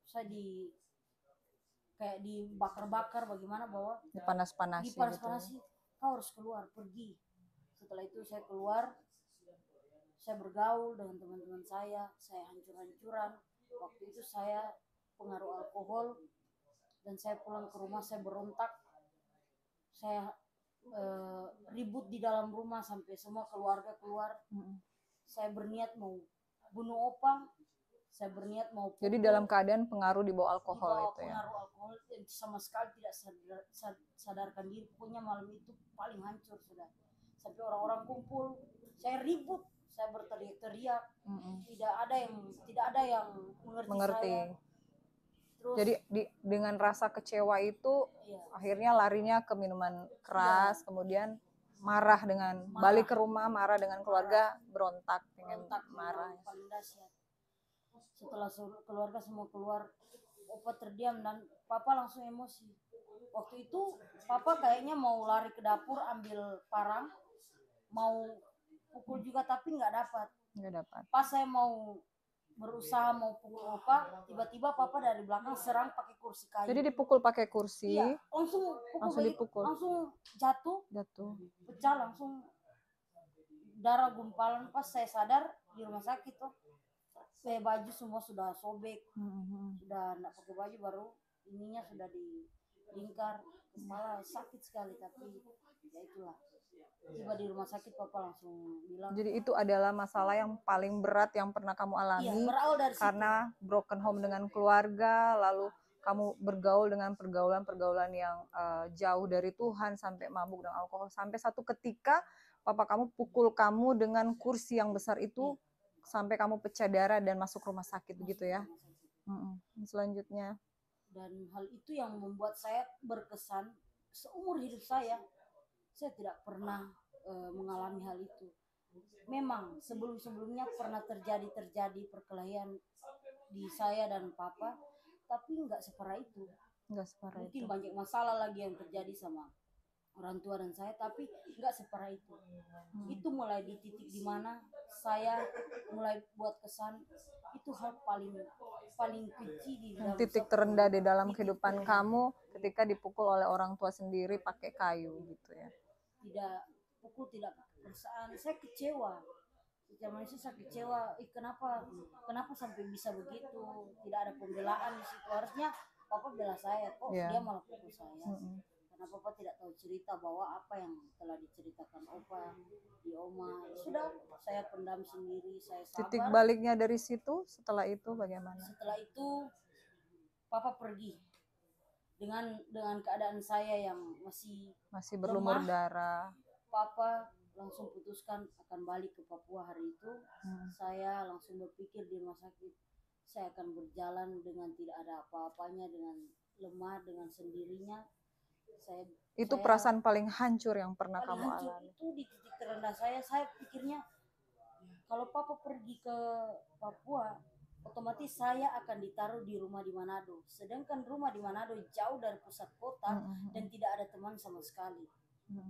saya kayak dibakar-bakar bagaimana, bahwa Dipanas-panasi dipanas-panasi, gitu. kau harus keluar, pergi. Setelah itu saya keluar, saya bergaul dengan teman-teman saya hancur-hancuran. Waktu itu saya pengaruh alkohol, dan saya pulang ke rumah, saya berontak, saya ribut di dalam rumah sampai semua keluarga keluar. Saya berniat mau bunuh Opa, saya berniat mau pukul. Jadi dalam keadaan pengaruh di bawah alkohol Di bawah itu ya. pengaruh alkohol, dan sama sekali tidak sadarkan diri. Pokoknya malam itu paling hancur sudah. Sampai orang-orang kumpul, saya ribut, saya berteriak-teriak. Tidak ada yang mengerti. Saya. Terus, jadi dengan rasa kecewa itu, iya, akhirnya larinya ke minuman keras, kemudian marah balik ke rumah, marah dengan keluarga, berontak dengan marah. Paling dahsyat. Setelah keluarga semua keluar, Opa terdiam dan papa langsung emosi. Waktu itu papa kayaknya mau lari ke dapur ambil parang, mau pukul juga tapi nggak dapat. Pas saya mau berusaha mau pukul Opa, tiba-tiba papa dari belakang serang pakai kursi kayu. Jadi dipukul pakai kursi. Iya, langsung dipukul. Langsung jatuh. Pecah langsung, darah gumpalan. Pas saya sadar di rumah sakit tuh, saya baju semua sudah sobek, sudah enggak pakai baju, baru ininya sudah dilingkar, kepala sakit sekali. Tapi ya itulah, tiba di rumah sakit papa langsung bilang. Jadi itu adalah masalah yang paling berat yang pernah kamu alami. Iya, berawal dari karena situ. Broken home dengan keluarga, lalu kamu bergaul dengan pergaulan yang jauh dari Tuhan, sampai mabuk dengan alkohol, sampai satu ketika papa kamu pukul kamu dengan kursi yang besar itu, sampai kamu pecah darah dan masuk rumah sakit begitu ya. Selanjutnya. Dan hal itu yang membuat saya berkesan seumur hidup saya tidak pernah mengalami hal itu. Memang sebelum-sebelumnya pernah terjadi perkelahian di saya dan papa, tapi nggak separah itu. Mungkin banyak masalah lagi yang terjadi sama orang tua dan saya, tapi nggak separah itu. Itu mulai di titik dimana saya mulai buat kesan, itu hal paling keji di dalam titik terendah di dalam kehidupan kamu, ketika dipukul oleh orang tua sendiri pakai kayu gitu ya. Tidak pukul, tidak perasaan. Saya kecewa. Secara manusia saya kecewa. Kenapa sampai bisa begitu? Tidak ada pembelaan di situ. Harusnya papa bela saya, kok dia malah pukul saya. Karena papa tidak tahu cerita bahwa apa yang telah diceritakan Opa di Oma. Sudah, saya pendam sendiri, saya sabar. Titik baliknya dari situ, setelah itu bagaimana? Setelah itu papa pergi dengan keadaan saya yang masih berlumur darah. Papa langsung putuskan akan balik ke Papua hari itu. Saya langsung berpikir di rumah sakit, saya akan berjalan dengan tidak ada apa-apanya, dengan lemah, dengan sendirinya. Itu perasaan paling hancur yang pernah kamu alami. Itu di titik terendah saya pikirnya, kalau papa pergi ke Papua, otomatis saya akan ditaruh di rumah di Manado. Sedangkan rumah di Manado jauh dari pusat kota dan tidak ada teman sama sekali.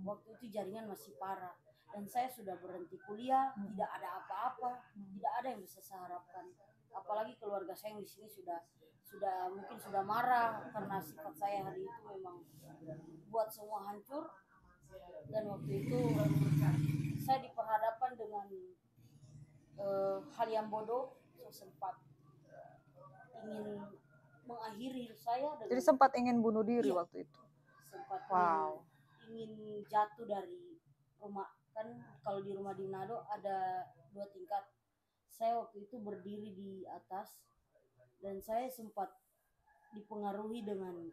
Waktu itu jaringan masih parah dan saya sudah berhenti kuliah, tidak ada apa-apa, tidak ada yang bisa saya harapkan. Apalagi keluarga saya yang di sini mungkin sudah marah karena sifat saya hari itu memang buat semua hancur. Dan waktu itu saya diperhadapkan dengan hal yang bodoh. Saya sempat ingin mengakhiri hidup saya dengan, Jadi sempat ingin bunuh diri Iya. waktu itu. sempat Wow. ingin jatuh dari rumah. Kan kalau di rumah di Manado ada 2 tingkat. Saya waktu itu berdiri di atas dan saya sempat dipengaruhi dengan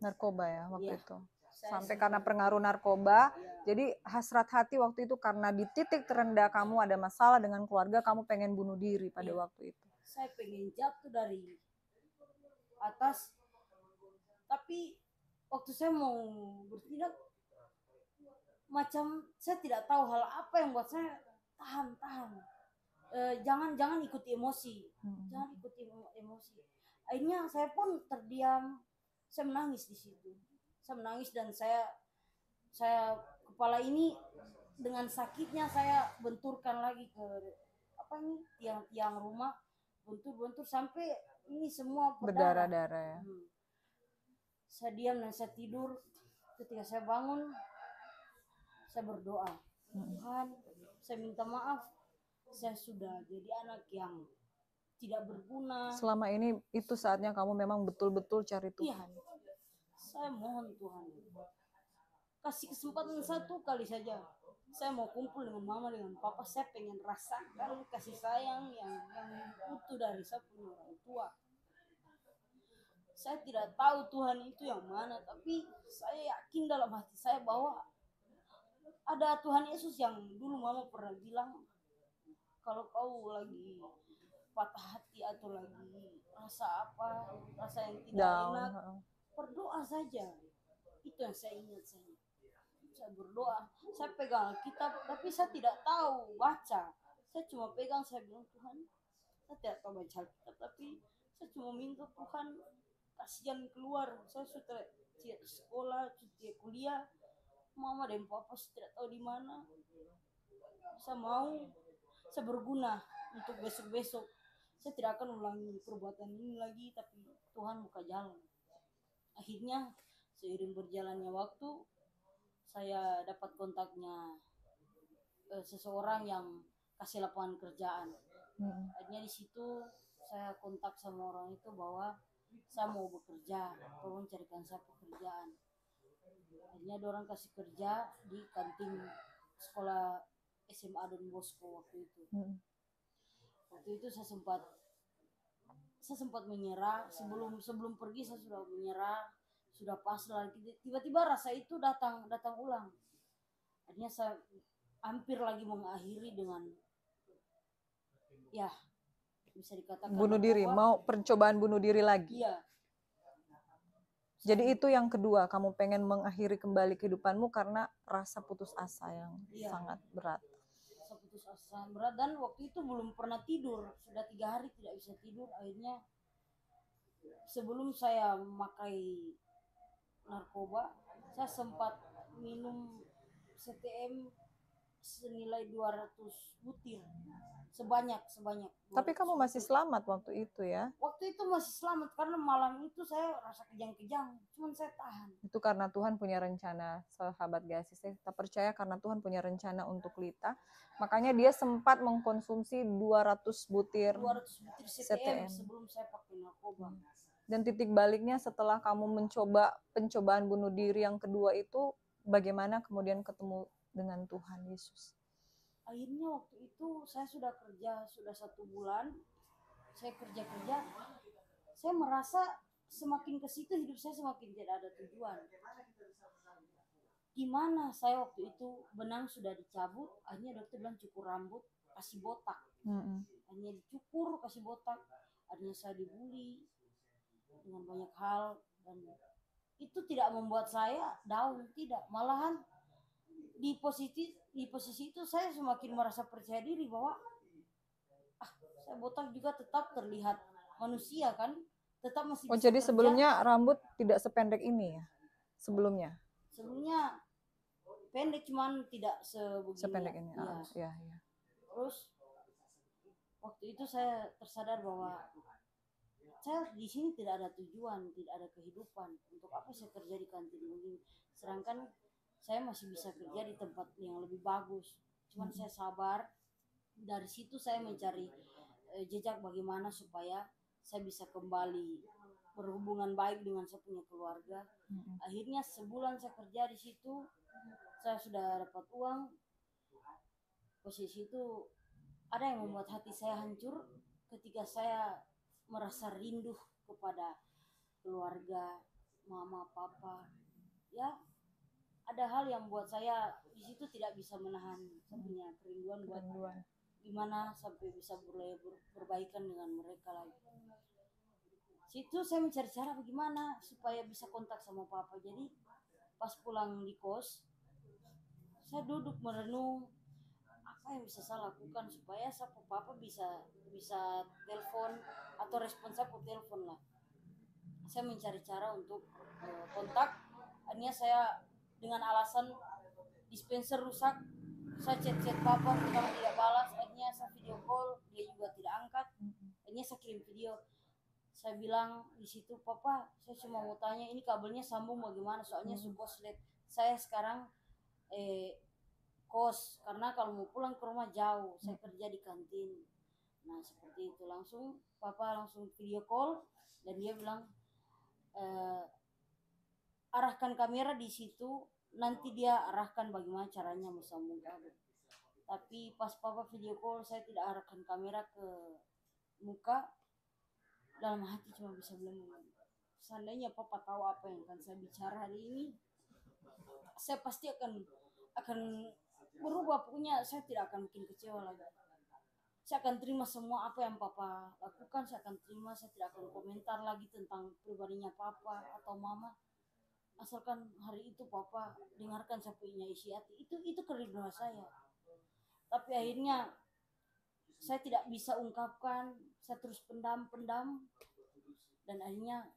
Narkoba ya waktu Iya. itu. Saya Sampai sempat- karena pengaruh narkoba, Iya. jadi hasrat hati waktu itu karena di titik terendah kamu ada masalah dengan keluarga, kamu pengen bunuh diri pada Iya. waktu itu. Saya pengen jatuh dari atas, tapi waktu saya mau bertindak macam saya tidak tahu hal apa yang buat saya tahan. Jangan ikuti emosi, jangan ikuti emosi. Akhirnya saya pun terdiam, saya menangis di situ. Saya menangis dan saya kepala ini dengan sakitnya saya benturkan lagi ke tiang rumah, bentur sampai ini semua berdarah. Berdarah-darah ya. Saya diam dan saya tidur. Ketika saya bangun, saya berdoa, Tuhan, saya minta maaf, saya sudah jadi anak yang tidak berguna. Selama ini itu saatnya kamu memang betul-betul cari Iya, Tuhan. saya mohon Tuhan, kasih kesempatan 1 kali saja. Saya mau kumpul dengan mama, dengan papa. Saya pengen rasakan kasih sayang yang utuh dari saya punya orang tua. Saya tidak tahu Tuhan itu yang mana, tapi saya yakin dalam hati saya bahwa ada Tuhan Yesus yang dulu mama pernah bilang, kalau kau lagi patah hati atau lagi rasa yang tidak Down. enak, berdoa saja. Itu yang saya ingat. Saya berdoa, saya pegang Alkitab, tapi saya tidak tahu baca. Saya cuma pegang, saya bilang, Tuhan, saya tidak tahu baca Alkitab, tapi saya cuma minta Tuhan kasihan keluar. Saya sudah tidak sekolah, tidak kuliah, mama dan papa tidak tahu di mana. Saya berguna untuk besok-besok. Saya tidak akan ulangi perbuatan ini lagi, tapi Tuhan buka jalan. Akhirnya seiring berjalannya waktu, saya dapat kontaknya seseorang yang kasih lapangan kerjaan. Akhirnya di situ saya kontak sama orang itu bahwa saya mau bekerja, tolong carikan saya pekerjaan. Akhirnya ada orang kasih kerja di kantin sekolah SMA Don Bosco waktu itu. Waktu itu saya sempat menyerah. Sebelum pergi saya sudah menyerah, sudah pasrah. Tiba-tiba rasa itu datang ulang. Akhirnya saya hampir lagi mengakhiri dengan, ya bisa dikatakan Bunuh diri, mau percobaan bunuh diri lagi. Iya. Jadi itu yang kedua, kamu pengen mengakhiri kembali kehidupanmu karena rasa putus asa yang Iya. sangat berat. Saya putus asa berat dan waktu itu belum pernah tidur, sudah 3 hari tidak bisa tidur. Akhirnya sebelum saya memakai narkoba, saya sempat minum CTM senilai 200 butir sebanyak. Tapi 200 kamu masih butir. selamat waktu itu ya. Waktu itu masih selamat karena malam itu saya rasa kejang-kejang, cuman saya tahan. Itu karena Tuhan punya rencana, sahabat GHSSC. Kita percaya karena Tuhan punya rencana untuk Lita. Makanya dia sempat mengkonsumsi 200 butir 200 butir CTM sebelum saya pakai narkoba. Dan titik baliknya setelah kamu mencoba pencobaan bunuh diri yang kedua itu, bagaimana kemudian ketemu dengan Tuhan Yesus? Akhirnya waktu itu saya sudah kerja, sudah 1 bulan. Saya kerja, saya merasa semakin ke situ hidup saya semakin tidak ada tujuan. Gimana saya waktu itu benang sudah dicabut, akhirnya dokter bilang cukur rambut, kasih botak. Akhirnya dicukur, kasih botak. Akhirnya saya dibully dengan banyak hal dan itu tidak membuat saya down, tidak. Malahan di posisi itu saya semakin merasa percaya diri bahwa Saya botak juga tetap terlihat manusia kan, tetap masih Oh, bisa jadi kerja. sebelumnya rambut tidak sependek ini ya? Sebelumnya Sebelumnya pendek cuman tidak sebegini. sependek ini. Iya. Ya, ya. Terus waktu itu saya tersadar bahwa saya di sini tidak ada tujuan, tidak ada kehidupan. Untuk apa saya kerja di kantin begini? Sedangkan saya masih bisa kerja di tempat yang lebih bagus. Cuman saya sabar. Dari situ saya mencari jejak bagaimana supaya saya bisa kembali berhubungan baik dengan saya punya keluarga. Akhirnya sebulan saya kerja di situ, saya sudah dapat uang. Posisi itu ada yang membuat hati saya hancur ketika saya merasa rindu kepada keluarga, mama, papa. Ya, ada hal yang buat saya di situ tidak bisa menahan saya punya kerinduan buat Kerinduan. gimana sampai bisa berbaikan dengan mereka lagi. Situ saya mencari cara bagaimana supaya bisa kontak sama papa. Jadi pas pulang di kos, saya duduk merenung apa yang bisa saya lakukan supaya saya papa bisa telepon atau respon saya ke telepon lah. Saya mencari cara untuk kontak. Akhirnya saya dengan alasan dispenser rusak, saya chat papa, pertama tidak balas. Akhirnya saya video call, dia juga tidak angkat. Akhirnya saya kirim video. Saya bilang di situ, papa, saya cuma mau tanya ini kabelnya sambung bagaimana? Soalnya koslet. Saya sekarang kos karena kalau mau pulang ke rumah jauh. Saya kerja di kantin. Nah seperti itu langsung papa langsung video call dan dia bilang arahkan kamera di situ, nanti dia arahkan bagaimana caranya bersambung kabel. Tapi pas papa video call saya tidak arahkan kamera ke muka, dalam hati cuma bisa bilang seandainya papa tahu apa yang akan saya bicara hari ini, saya pasti akan berubah. Pokoknya saya tidak akan bikin kecewa lagi. Saya akan terima semua apa yang papa lakukan, saya akan terima. Saya tidak akan komentar lagi tentang pribadinya papa atau mama, asalkan hari itu papa dengarkan saya punya isi hati. Itu kerinduan saya. Tapi akhirnya saya tidak bisa ungkapkan, saya terus pendam dan akhirnya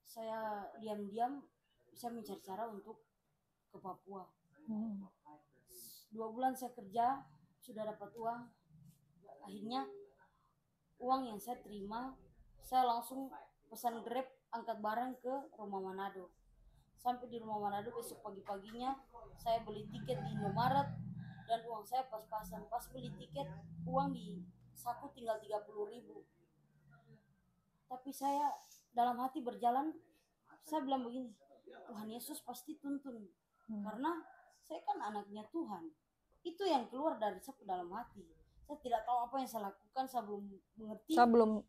saya diam-diam saya mencari cara untuk ke Papua. 2 bulan saya kerja, sudah dapat uang. Akhirnya uang yang saya terima, saya langsung pesan Grab angkat barang ke rumah Manado. Sampai di rumah Manado besok pagi-paginya saya beli tiket di Indomaret dan uang saya pas-pasan. Pas beli tiket, uang di saku tinggal 30.000. Tapi saya dalam hati berjalan, saya bilang begini, Tuhan Yesus pasti tuntun. Karena saya kan anaknya Tuhan. Itu yang keluar dari saya dalam hati. Saya tidak tahu apa yang saya lakukan, saya belum mengerti.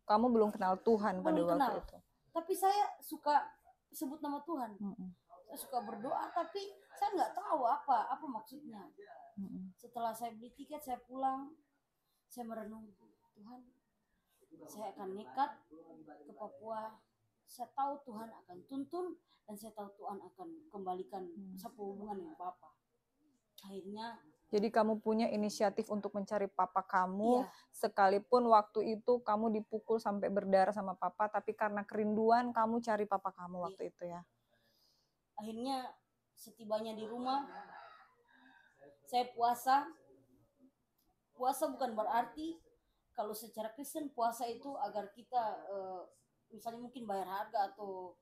Kamu belum kenal Tuhan pada Belum waktu kenal. itu. Tapi saya suka sebut nama Tuhan. Saya suka berdoa, tapi saya nggak tahu apa maksudnya. Setelah saya beli tiket, saya pulang, saya merenung, Tuhan, saya akan nekat ke Papua. Saya tahu Tuhan akan tuntun dan saya tahu Tuhan akan kembalikan satu hubungan dengan Papa. Akhirnya jadi kamu punya inisiatif untuk mencari papa kamu, iya, sekalipun waktu itu kamu dipukul sampai berdarah sama papa, tapi karena kerinduan kamu cari papa kamu waktu itu ya. Akhirnya setibanya di rumah, saya puasa. Puasa bukan berarti kalau secara Kristen puasa itu agar kita misalnya mungkin bayar harga atau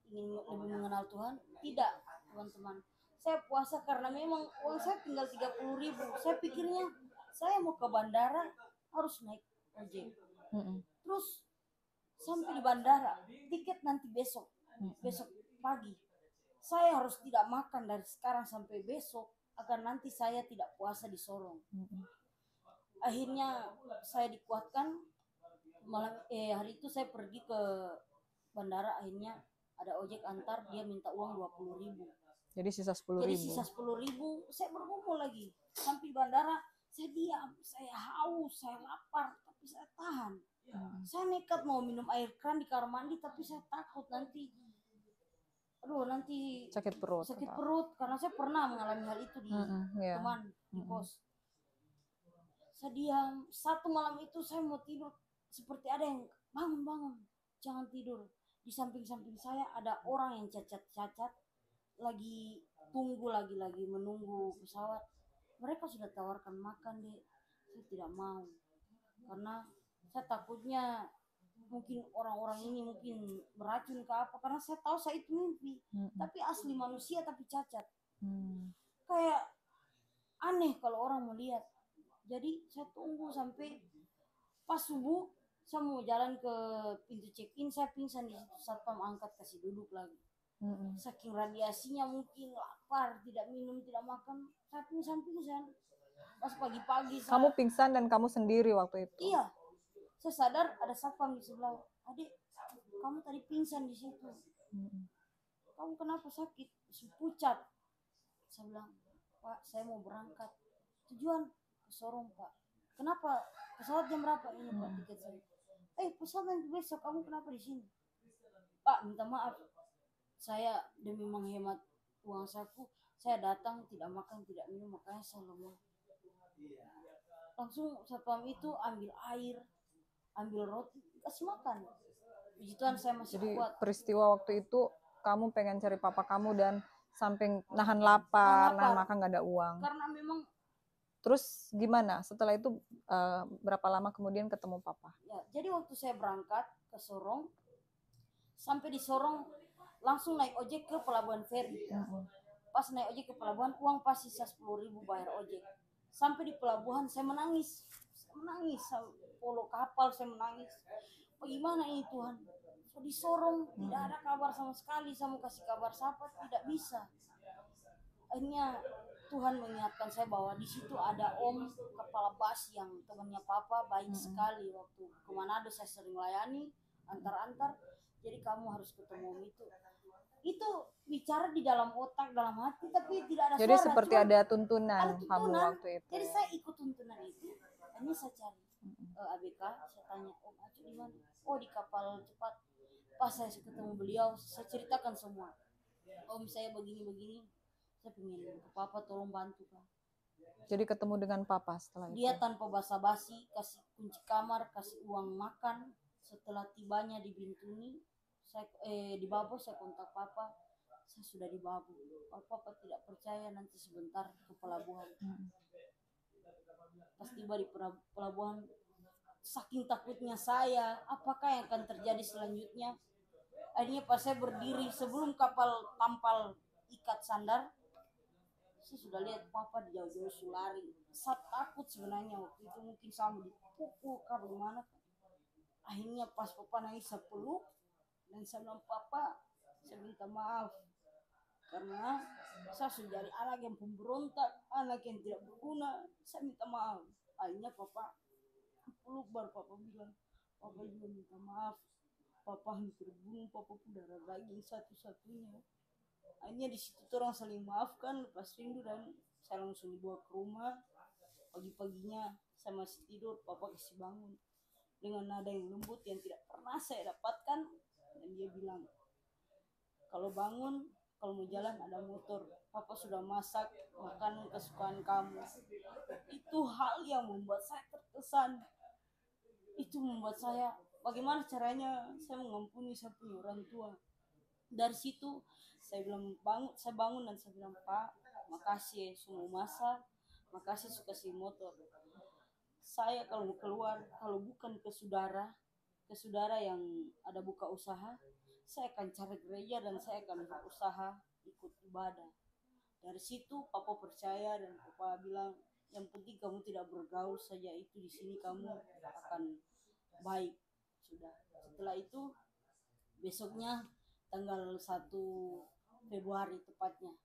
ingin lebih mengenal Tuhan. Tidak, teman-teman. Saya puasa karena memang uang saya tinggal 30.000. Saya pikirnya saya mau ke bandara harus naik ojek. Terus sampai di bandara, tiket nanti besok pagi. Saya harus tidak makan dari sekarang sampai besok agar nanti saya tidak puasa di Sorong. Akhirnya saya dikuatkan. Hari itu saya pergi ke bandara, akhirnya ada ojek antar, dia minta uang 20.000. Jadi sisa 10.000. Jadi sisa 10.000, saya bergumul lagi. Sampai di bandara, saya diam, saya haus, saya lapar, tapi saya tahan. Saya nekat mau minum air keran di kamar mandi, tapi saya takut nanti sakit perut. Karena saya pernah mengalami hal itu di teman di kos. Saya diam. Satu malam itu saya mau tidur, seperti ada yang bangun, jangan tidur. Di samping-samping saya ada orang yang cacat-cacat, lagi tunggu lagi menunggu pesawat. Mereka sudah tawarkan makan deh, saya tidak mau karena saya takutnya mungkin orang-orang ini mungkin beracun ke apa, karena saya tahu saya itu mimpi, tapi asli manusia tapi cacat. Kayak aneh kalau orang melihat. Jadi saya tunggu sampai pas subuh, saya mau jalan ke pintu check-in, saya pingsan di situ. Satpam angkat kasih duduk lagi. Saking radiasinya mungkin lapar, tidak minum, tidak makan, saya pingsan. Pas pagi-pagi Kamu pingsan dan kamu sendiri waktu itu? Iya, saya sadar ada satpam di sebelah. Adik, kamu tadi pingsan di situ. Kamu kenapa sakit? Pucat. Saya bilang, Pak, saya mau berangkat. Tujuan ke Sorong, Pak. Kenapa? Pesawat jam berapa? Ini Pak tiket saya. Pesawat yang besok, kamu kenapa di sini? Pak, minta maaf. Saya demi menghemat uang saku, saya datang tidak makan, tidak minum, makanya saya lemah. Langsung satpam itu ambil air, ambil roti, kasih makan. Puji Tuhan saya masih Jadi kuat. peristiwa waktu itu kamu pengen cari papa kamu dan samping nahan lapar, nahan makan nggak ada uang. Karena memang. Terus gimana? Setelah itu berapa lama kemudian ketemu papa? Ya, jadi waktu saya berangkat ke Sorong, sampai di Sorong langsung naik ojek ke Pelabuhan Feri. Pas naik ojek ke Pelabuhan, uang pas sisa 10.000 bayar ojek. Sampai di pelabuhan saya menangis, polo kapal saya menangis. Bagaimana ini Tuhan? So, di Sorong tidak ada kabar sama sekali, saya mau kasih kabar siapa tidak bisa. Akhirnya Tuhan mengingatkan saya bahwa di situ ada om kepala bas yang temannya papa baik sekali. Waktu ke Manado saya sering layani antar-antar, jadi kamu harus ketemu om itu bicara di dalam otak, dalam hati, tapi tidak ada Jadi suara. seperti ada tuntunan kamu waktu itu. Jadi saya ikut tuntunan itu. Ini saya cari ABK, saya tanya, Om Acu di mana? Oh, di kapal cepat. Pas saya ketemu beliau, saya ceritakan semua. Om, saya begini-begini, saya pengen ke papa, tolong bantu Pak. Jadi ketemu dengan papa setelah itu? Dia tanpa basa-basi, kasih kunci kamar, kasih uang makan. Setelah tibanya di Bintuni, di Babo, saya kontak papa, saya sudah di Babo. Papa tidak percaya, nanti sebentar ke pelabuhan. Pas tiba di pelabuhan, saking takutnya saya, apakah yang akan terjadi selanjutnya? Akhirnya pas saya berdiri sebelum kapal tampal ikat sandar, saya sudah lihat papa di jauh-jauh sulari. Saya takut sebenarnya waktu itu, mungkin sama dipukul kah bagaimana. Akhirnya pas papa nangis, saya peluk. Dan saya bilang, Papa, saya minta maaf. Karena saya sudah dari anak yang pemberontak, anak yang tidak berguna, saya minta maaf. Akhirnya Papa peluk, baru Papa bilang, Papa juga minta maaf. Papa hampir bunuh, Papa pun darah daging satu-satunya. Akhirnya di situ orang saling maafkan, lepas rindu, dan saya langsung dibawa ke rumah. Pagi-paginya saya masih tidur, Papa kasih bangun. Dengan nada yang lembut yang tidak pernah saya dapatkan. Dan dia bilang, kalau bangun, kalau mau jalan ada motor, Papa sudah masak makanan kesukaan kamu. Itu hal yang membuat saya terkesan. Itu membuat saya, bagaimana caranya saya mengampuni saya punya orang tua. Dari situ saya bangun dan saya bilang, Pak, makasih ya semua masak, makasih suka kasih motor. Saya kalau mau keluar, kalau bukan ke saudara yang ada buka usaha, saya akan cari gereja dan saya akan berusaha ikut ibadah. Dari situ Papa percaya dan Papa bilang, yang penting kamu tidak bergaul saja, itu di sini kamu akan baik. Sudah. Setelah itu besoknya tanggal 1 Februari tepatnya.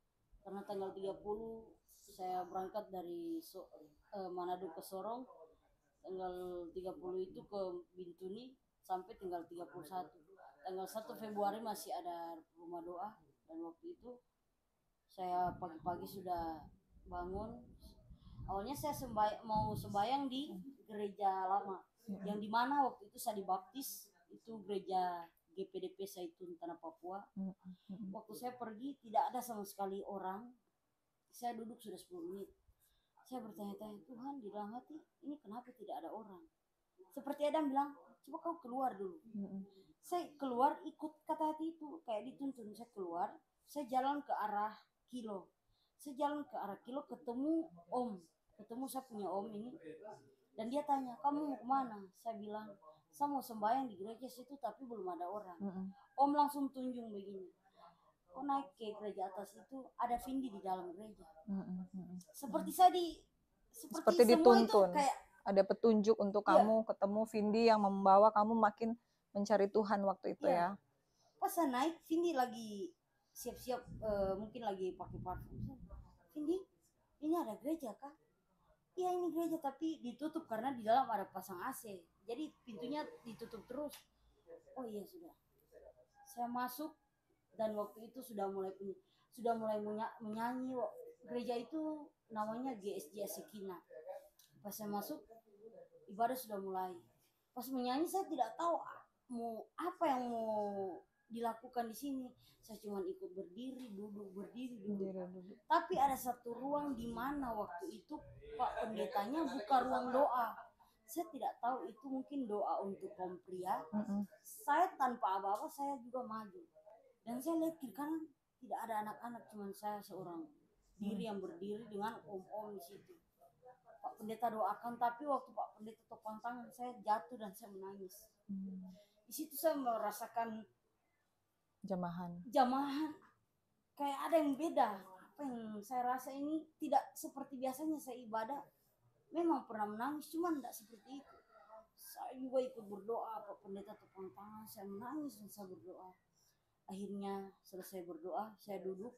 Karena tanggal 30 saya berangkat dari Manado ke Sorong. Tanggal 30 itu ke Bintuni sampai tanggal 31. Tanggal 1 Februari masih ada rumah doa, dan waktu itu saya pagi-pagi sudah bangun. Awalnya saya mau sembahyang di gereja lama, yang dimana waktu itu saya dibaptis, itu gereja GPDP Saitun Tanah Papua. Waktu saya pergi tidak ada sama sekali orang. Saya duduk sudah 10 menit. Saya bertanya-tanya, Tuhan di dalam hati ini kenapa tidak ada orang? Seperti Adam bilang, coba kau keluar dulu. Saya keluar ikut kata hati itu, kayak dituntun. Saya keluar, saya jalan ke arah kilo. Saya jalan ke arah kilo, ketemu saya punya om ini. Dan dia tanya, kamu mau kemana? Saya bilang, saya mau sembahyang di gereja situ tapi belum ada orang. Om langsung tunjuk begini, kok naik ke gereja atas itu ada Vindi di dalam gereja. Seperti saya Seperti semua dituntun. itu kayak Ada petunjuk untuk Iya. kamu ketemu Vindi yang membawa kamu makin mencari Tuhan waktu itu Iya. ya. pas saya naik, Vindi lagi siap-siap, mungkin lagi pakai parfum. Vindi, ini ada gereja kah? Iya ini gereja tapi ditutup karena di dalam ada pasang AC. Jadi pintunya ditutup terus. Oh iya sudah. Saya masuk dan waktu itu sudah mulai menyanyi. Gereja itu namanya GSJ Sekina. Pas saya masuk, ibadah sudah mulai. Pas menyanyi saya tidak tahu mau apa yang mau dilakukan di sini. Saya cuma ikut berdiri, duduk, berdiri, duduk. Tapi ada satu ruang di mana waktu itu Pak Pendetanya buka ruang doa. Saya tidak tahu itu mungkin doa untuk kaum pria. Saya tanpa apa-apa saya juga maju. Dan saya lihat kiri kanan tidak ada anak-anak, cuma saya seorang diri yang berdiri dengan om-om di situ. Pak Pendeta doakan, tapi waktu Pak Pendeta topang tangan saya jatuh dan saya menangis. Di situ saya merasakan Jamahan. Kayak ada yang beda. Apa yang saya rasa ini tidak seperti biasanya saya ibadah. Memang pernah menangis, cuman tidak seperti itu. Saya juga ikut berdoa, Pak Pendeta topang tangan, saya menangis dan saya berdoa. Akhirnya selesai berdoa, saya duduk.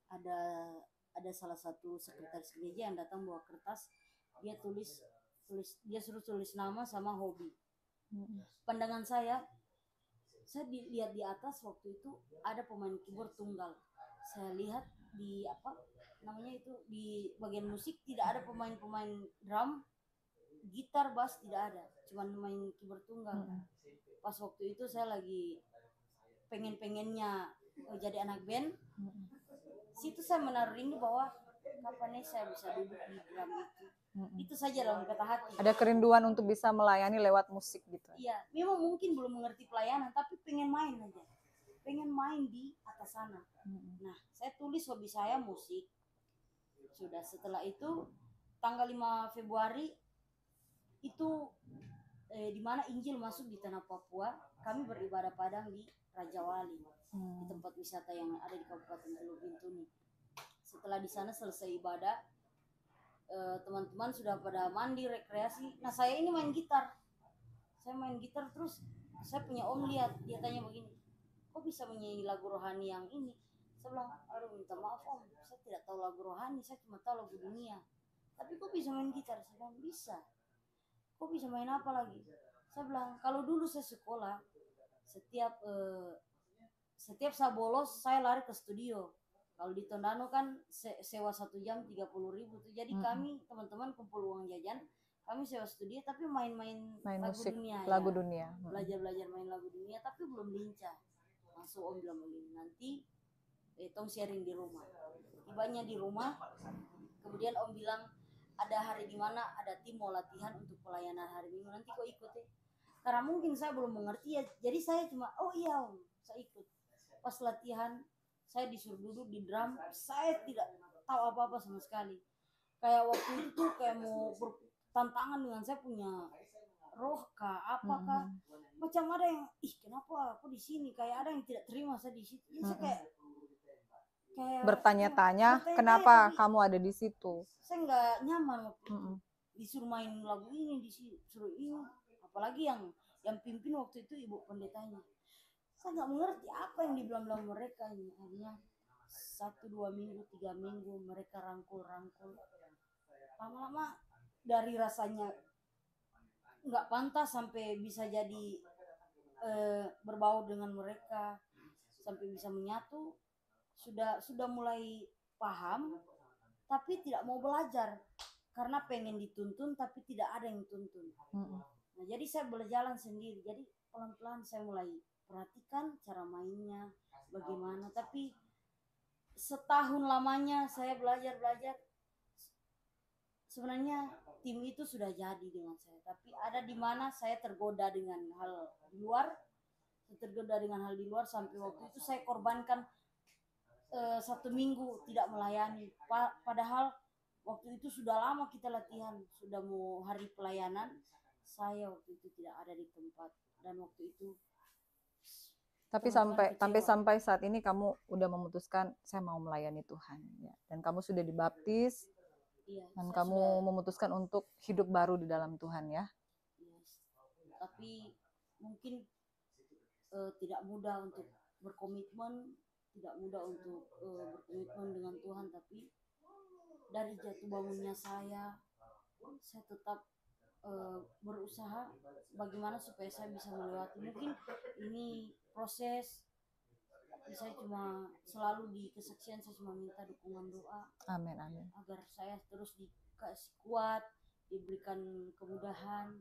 Ada salah satu sekretaris gereja yang datang bawa kertas. Dia suruh tulis nama sama hobi. Pandangan saya lihat di atas waktu itu ada pemain keyboard tunggal. Saya lihat di di bagian musik tidak ada pemain drum, gitar, bass tidak ada, cuma main keyboard tunggal. Pas waktu itu saya lagi pengennya jadi anak band. Situ saya menaruh rindu bahwa kapan nih saya bisa duduk di drum itu. Itu saja dalam kata hati. Ada kerinduan untuk bisa melayani lewat musik gitu. Iya, memang mungkin belum mengerti pelayanan, tapi pengen main aja. Pengen main di atas sana. Nah, saya tulis hobi saya musik. Sudah setelah itu, tanggal 5 Februari, itu di mana Injil masuk di tanah Papua, kami beribadah padang di Raja Wali. Di tempat wisata yang ada di Kabupaten Teluk Bintuni. Setelah di sana selesai ibadah, teman-teman sudah pada mandi rekreasi. Nah saya ini main gitar. Saya main gitar terus saya punya om lihat, dia tanya begini, kok bisa menyanyi lagu rohani yang ini? Saya bilang, aduh minta maaf om, saya tidak tahu lagu rohani, saya cuma tahu lagu dunia. Tapi kok bisa main gitar? Saya bilang bisa. Kok bisa main apa lagi? Saya bilang, kalau dulu saya sekolah, setiap saya bolos saya lari ke studio. Kalau di Tondano kan sewa 1 jam 30.000 tuh. Jadi kami teman-teman kumpul uang jajan, kami sewa studio tapi main lagu musik, dunia. Lagu dunia. Belajar main lagu dunia tapi belum lincah. Langsung om bilang begini, nanti tong sharing di rumah. Tibanya di rumah, kemudian om bilang ada hari di mana ada tim mau latihan untuk pelayanan hari Minggu, nanti kok ikut ya. Karena mungkin saya belum mengerti ya, jadi saya cuma oh iya om, saya ikut. Pas latihan saya disuruh duduk di drum, saya tidak tahu apa-apa sama sekali. Kayak waktu itu kayak mau bertantangan dengan saya punya roh kah, apakah macam ada yang kenapa aku di sini, kayak ada yang tidak terima saya di situ. Saya kayak bertanya-tanya kenapa kamu ada di situ. Saya nggak nyaman waktu itu. Disuruh main lagu ini, disuruh ini, apalagi yang pimpin waktu itu ibu pendetanya. Saya nggak mengerti apa yang dibilang mereka ini. Akhirnya 1, 2 minggu, 3 minggu mereka rangkul. Lama-lama dari rasanya nggak pantas sampai bisa jadi berbaur dengan mereka, sampai bisa menyatu, sudah mulai paham, tapi tidak mau belajar karena pengen dituntun tapi tidak ada yang tuntun. Nah, jadi saya berjalan sendiri. Jadi pelan-pelan saya mulai perhatikan cara mainnya bagaimana, tapi setahun lamanya saya belajar sebenarnya tim itu sudah jadi dengan saya, tapi ada di mana saya tergoda dengan hal di luar, sampai waktu itu saya korbankan 1 minggu tidak melayani. Padahal waktu itu sudah lama kita latihan, sudah mau hari pelayanan, saya waktu itu tidak ada di tempat, dan waktu itu Tapi sampai saat ini kamu udah memutuskan saya mau melayani Tuhan ya. Dan kamu sudah dibaptis iya, dan saya kamu memutuskan untuk hidup baru di dalam Tuhan ya. yes. Tapi mungkin tidak mudah untuk berkomitmen, dengan Tuhan, tapi dari jatuh bangunnya saya tetap berusaha bagaimana supaya saya bisa melewati. Mungkin ini proses, saya cuma selalu di kesaksian saya cuma minta dukungan doa Amin, amin. agar saya terus dikasih kuat, diberikan kemudahan,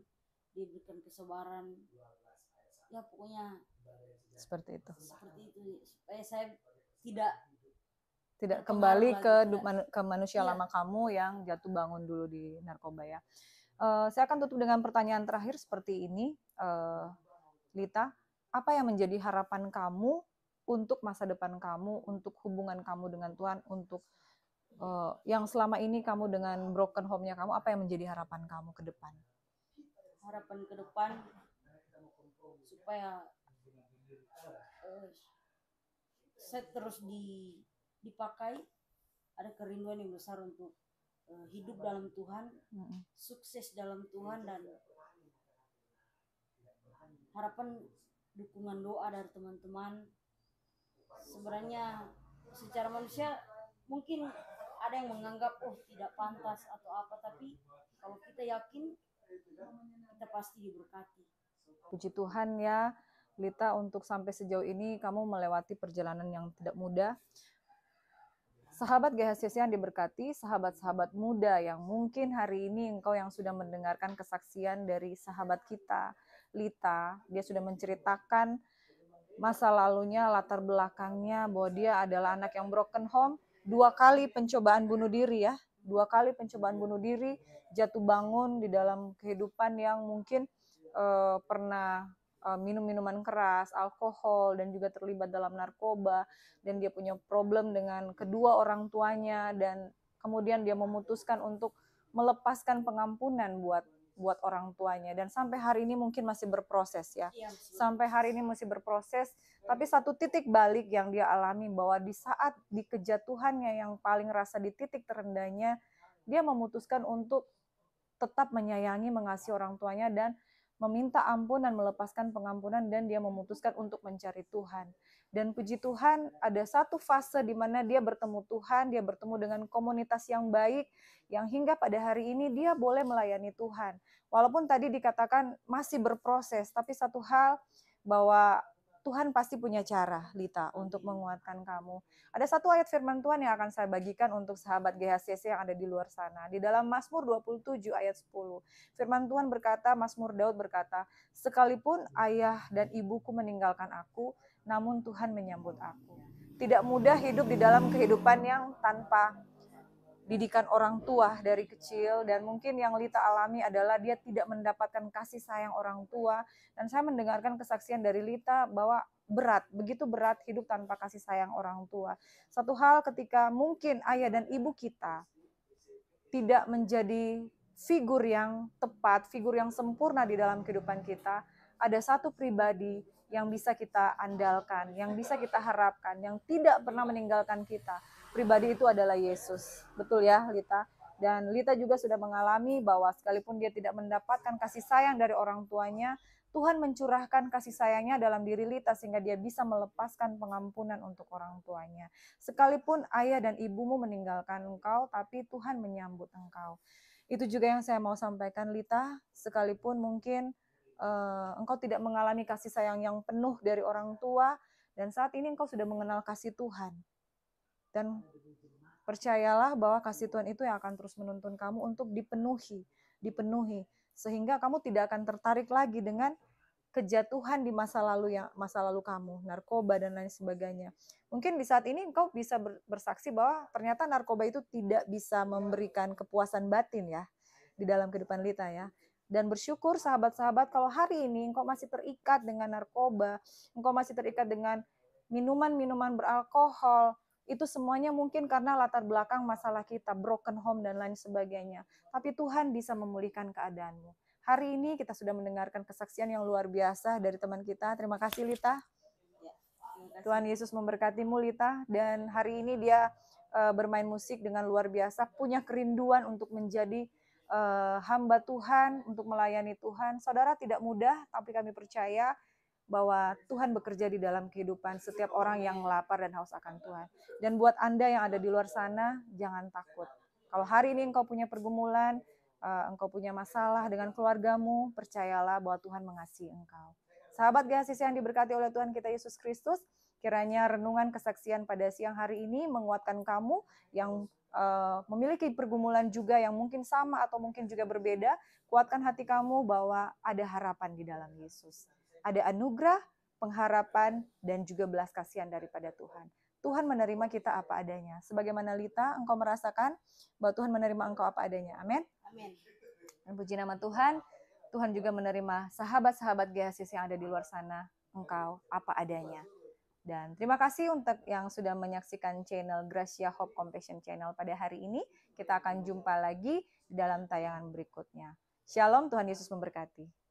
diberikan kesabaran, ya pokoknya Seperti itu. supaya saya tidak Kembali ke lagi. manusia Iya. lama kamu yang jatuh bangun dulu di narkoba ya. Saya akan tutup dengan pertanyaan terakhir seperti ini, Lita, apa yang menjadi harapan kamu untuk masa depan kamu, untuk hubungan kamu dengan Tuhan, untuk yang selama ini kamu dengan broken home-nya kamu, apa yang menjadi harapan kamu ke depan? Harapan ke depan supaya saya terus dipakai, ada kerinduan yang besar untuk hidup dalam Tuhan, sukses dalam Tuhan, dan harapan dukungan doa dari teman-teman. Sebenarnya secara manusia mungkin ada yang menganggap tidak pantas atau apa, tapi kalau kita yakin kita pasti diberkati. Puji Tuhan ya, Lita, untuk sampai sejauh ini kamu melewati perjalanan yang tidak mudah. Sahabat GHCC yang diberkati, sahabat-sahabat muda yang mungkin hari ini engkau yang sudah mendengarkan kesaksian dari sahabat kita, Lita, dia sudah menceritakan masa lalunya, latar belakangnya, bahwa dia adalah anak yang broken home, 2 kali pencobaan bunuh diri ya, 2 kali pencobaan bunuh diri, jatuh bangun di dalam kehidupan yang mungkin pernah minum minuman keras, alkohol, dan juga terlibat dalam narkoba, dan dia punya problem dengan kedua orang tuanya, dan kemudian dia memutuskan untuk melepaskan pengampunan buat orang tuanya, dan sampai hari ini mungkin masih berproses ya. Sampai hari ini masih berproses, tapi satu titik balik yang dia alami, bahwa di saat di kejatuhannya yang paling rasa di titik terendahnya, dia memutuskan untuk tetap menyayangi, mengasihi orang tuanya, dan meminta ampun dan melepaskan pengampunan, dan dia memutuskan untuk mencari Tuhan. Dan puji Tuhan, ada satu fase di mana dia bertemu Tuhan, dia bertemu dengan komunitas yang baik, yang hingga pada hari ini dia boleh melayani Tuhan. Walaupun tadi dikatakan masih berproses, tapi satu hal bahwa Tuhan pasti punya cara, Lita, untuk menguatkan kamu. Ada satu ayat firman Tuhan yang akan saya bagikan untuk sahabat GHCC yang ada di luar sana. Di dalam Mazmur 27 ayat 10. Firman Tuhan berkata, Mazmur Daud berkata, sekalipun ayah dan ibuku meninggalkan aku, namun Tuhan menyambut aku. Tidak mudah hidup di dalam kehidupan yang tanpa didikan orang tua dari kecil, dan mungkin yang Lita alami adalah dia tidak mendapatkan kasih sayang orang tua, dan saya mendengarkan kesaksian dari Lita bahwa begitu berat hidup tanpa kasih sayang orang tua. Satu hal ketika mungkin ayah dan ibu kita tidak menjadi figur yang tepat, figur yang sempurna di dalam kehidupan kita, ada satu pribadi yang bisa kita andalkan, yang bisa kita harapkan, yang tidak pernah meninggalkan kita. Pribadi itu adalah Yesus. Betul ya, Lita? Dan Lita juga sudah mengalami bahwa sekalipun dia tidak mendapatkan kasih sayang dari orang tuanya, Tuhan mencurahkan kasih sayangnya dalam diri Lita sehingga dia bisa melepaskan pengampunan untuk orang tuanya. Sekalipun ayah dan ibumu meninggalkan engkau, tapi Tuhan menyambut engkau. Itu juga yang saya mau sampaikan, Lita. Sekalipun mungkin engkau tidak mengalami kasih sayang yang penuh dari orang tua, dan saat ini engkau sudah mengenal kasih Tuhan. Dan percayalah bahwa kasih Tuhan itu yang akan terus menuntun kamu untuk dipenuhi. Sehingga kamu tidak akan tertarik lagi dengan kejatuhan di masa lalu kamu, narkoba dan lain sebagainya. Mungkin di saat ini engkau bisa bersaksi bahwa ternyata narkoba itu tidak bisa memberikan kepuasan batin ya di dalam kehidupan Lita ya. Dan bersyukur sahabat-sahabat kalau hari ini engkau masih terikat dengan narkoba, engkau masih terikat dengan minuman-minuman beralkohol, itu semuanya mungkin karena latar belakang masalah kita, broken home dan lain sebagainya. Tapi Tuhan bisa memulihkan keadaanmu. Hari ini kita sudah mendengarkan kesaksian yang luar biasa dari teman kita. Terima kasih Lita. Tuhan Yesus memberkatimu Lita. Dan hari ini dia bermain musik dengan luar biasa, punya kerinduan untuk menjadi hamba Tuhan, untuk melayani Tuhan. Saudara, tidak mudah, tapi kami percaya bahwa Tuhan bekerja di dalam kehidupan setiap orang yang lapar dan haus akan Tuhan. Dan buat Anda yang ada di luar sana, jangan takut. Kalau hari ini engkau punya pergumulan, engkau punya masalah dengan keluargamu, percayalah bahwa Tuhan mengasihi engkau. Sahabat GHCC yang diberkati oleh Tuhan kita Yesus Kristus, kiranya renungan kesaksian pada siang hari ini menguatkan kamu yang memiliki pergumulan juga yang mungkin sama atau mungkin juga berbeda. Kuatkan hati kamu bahwa ada harapan di dalam Yesus. Ada anugerah, pengharapan, dan juga belas kasihan daripada Tuhan. Tuhan menerima kita apa adanya. Sebagaimana Lita, engkau merasakan bahwa Tuhan menerima engkau apa adanya. Amin. Amin. Dan puji nama Tuhan, Tuhan juga menerima sahabat-sahabat GHCC yang ada di luar sana, engkau apa adanya. Dan terima kasih untuk yang sudah menyaksikan channel Gracia Hope Compassion Channel pada hari ini. Kita akan jumpa lagi di dalam tayangan berikutnya. Shalom, Tuhan Yesus memberkati.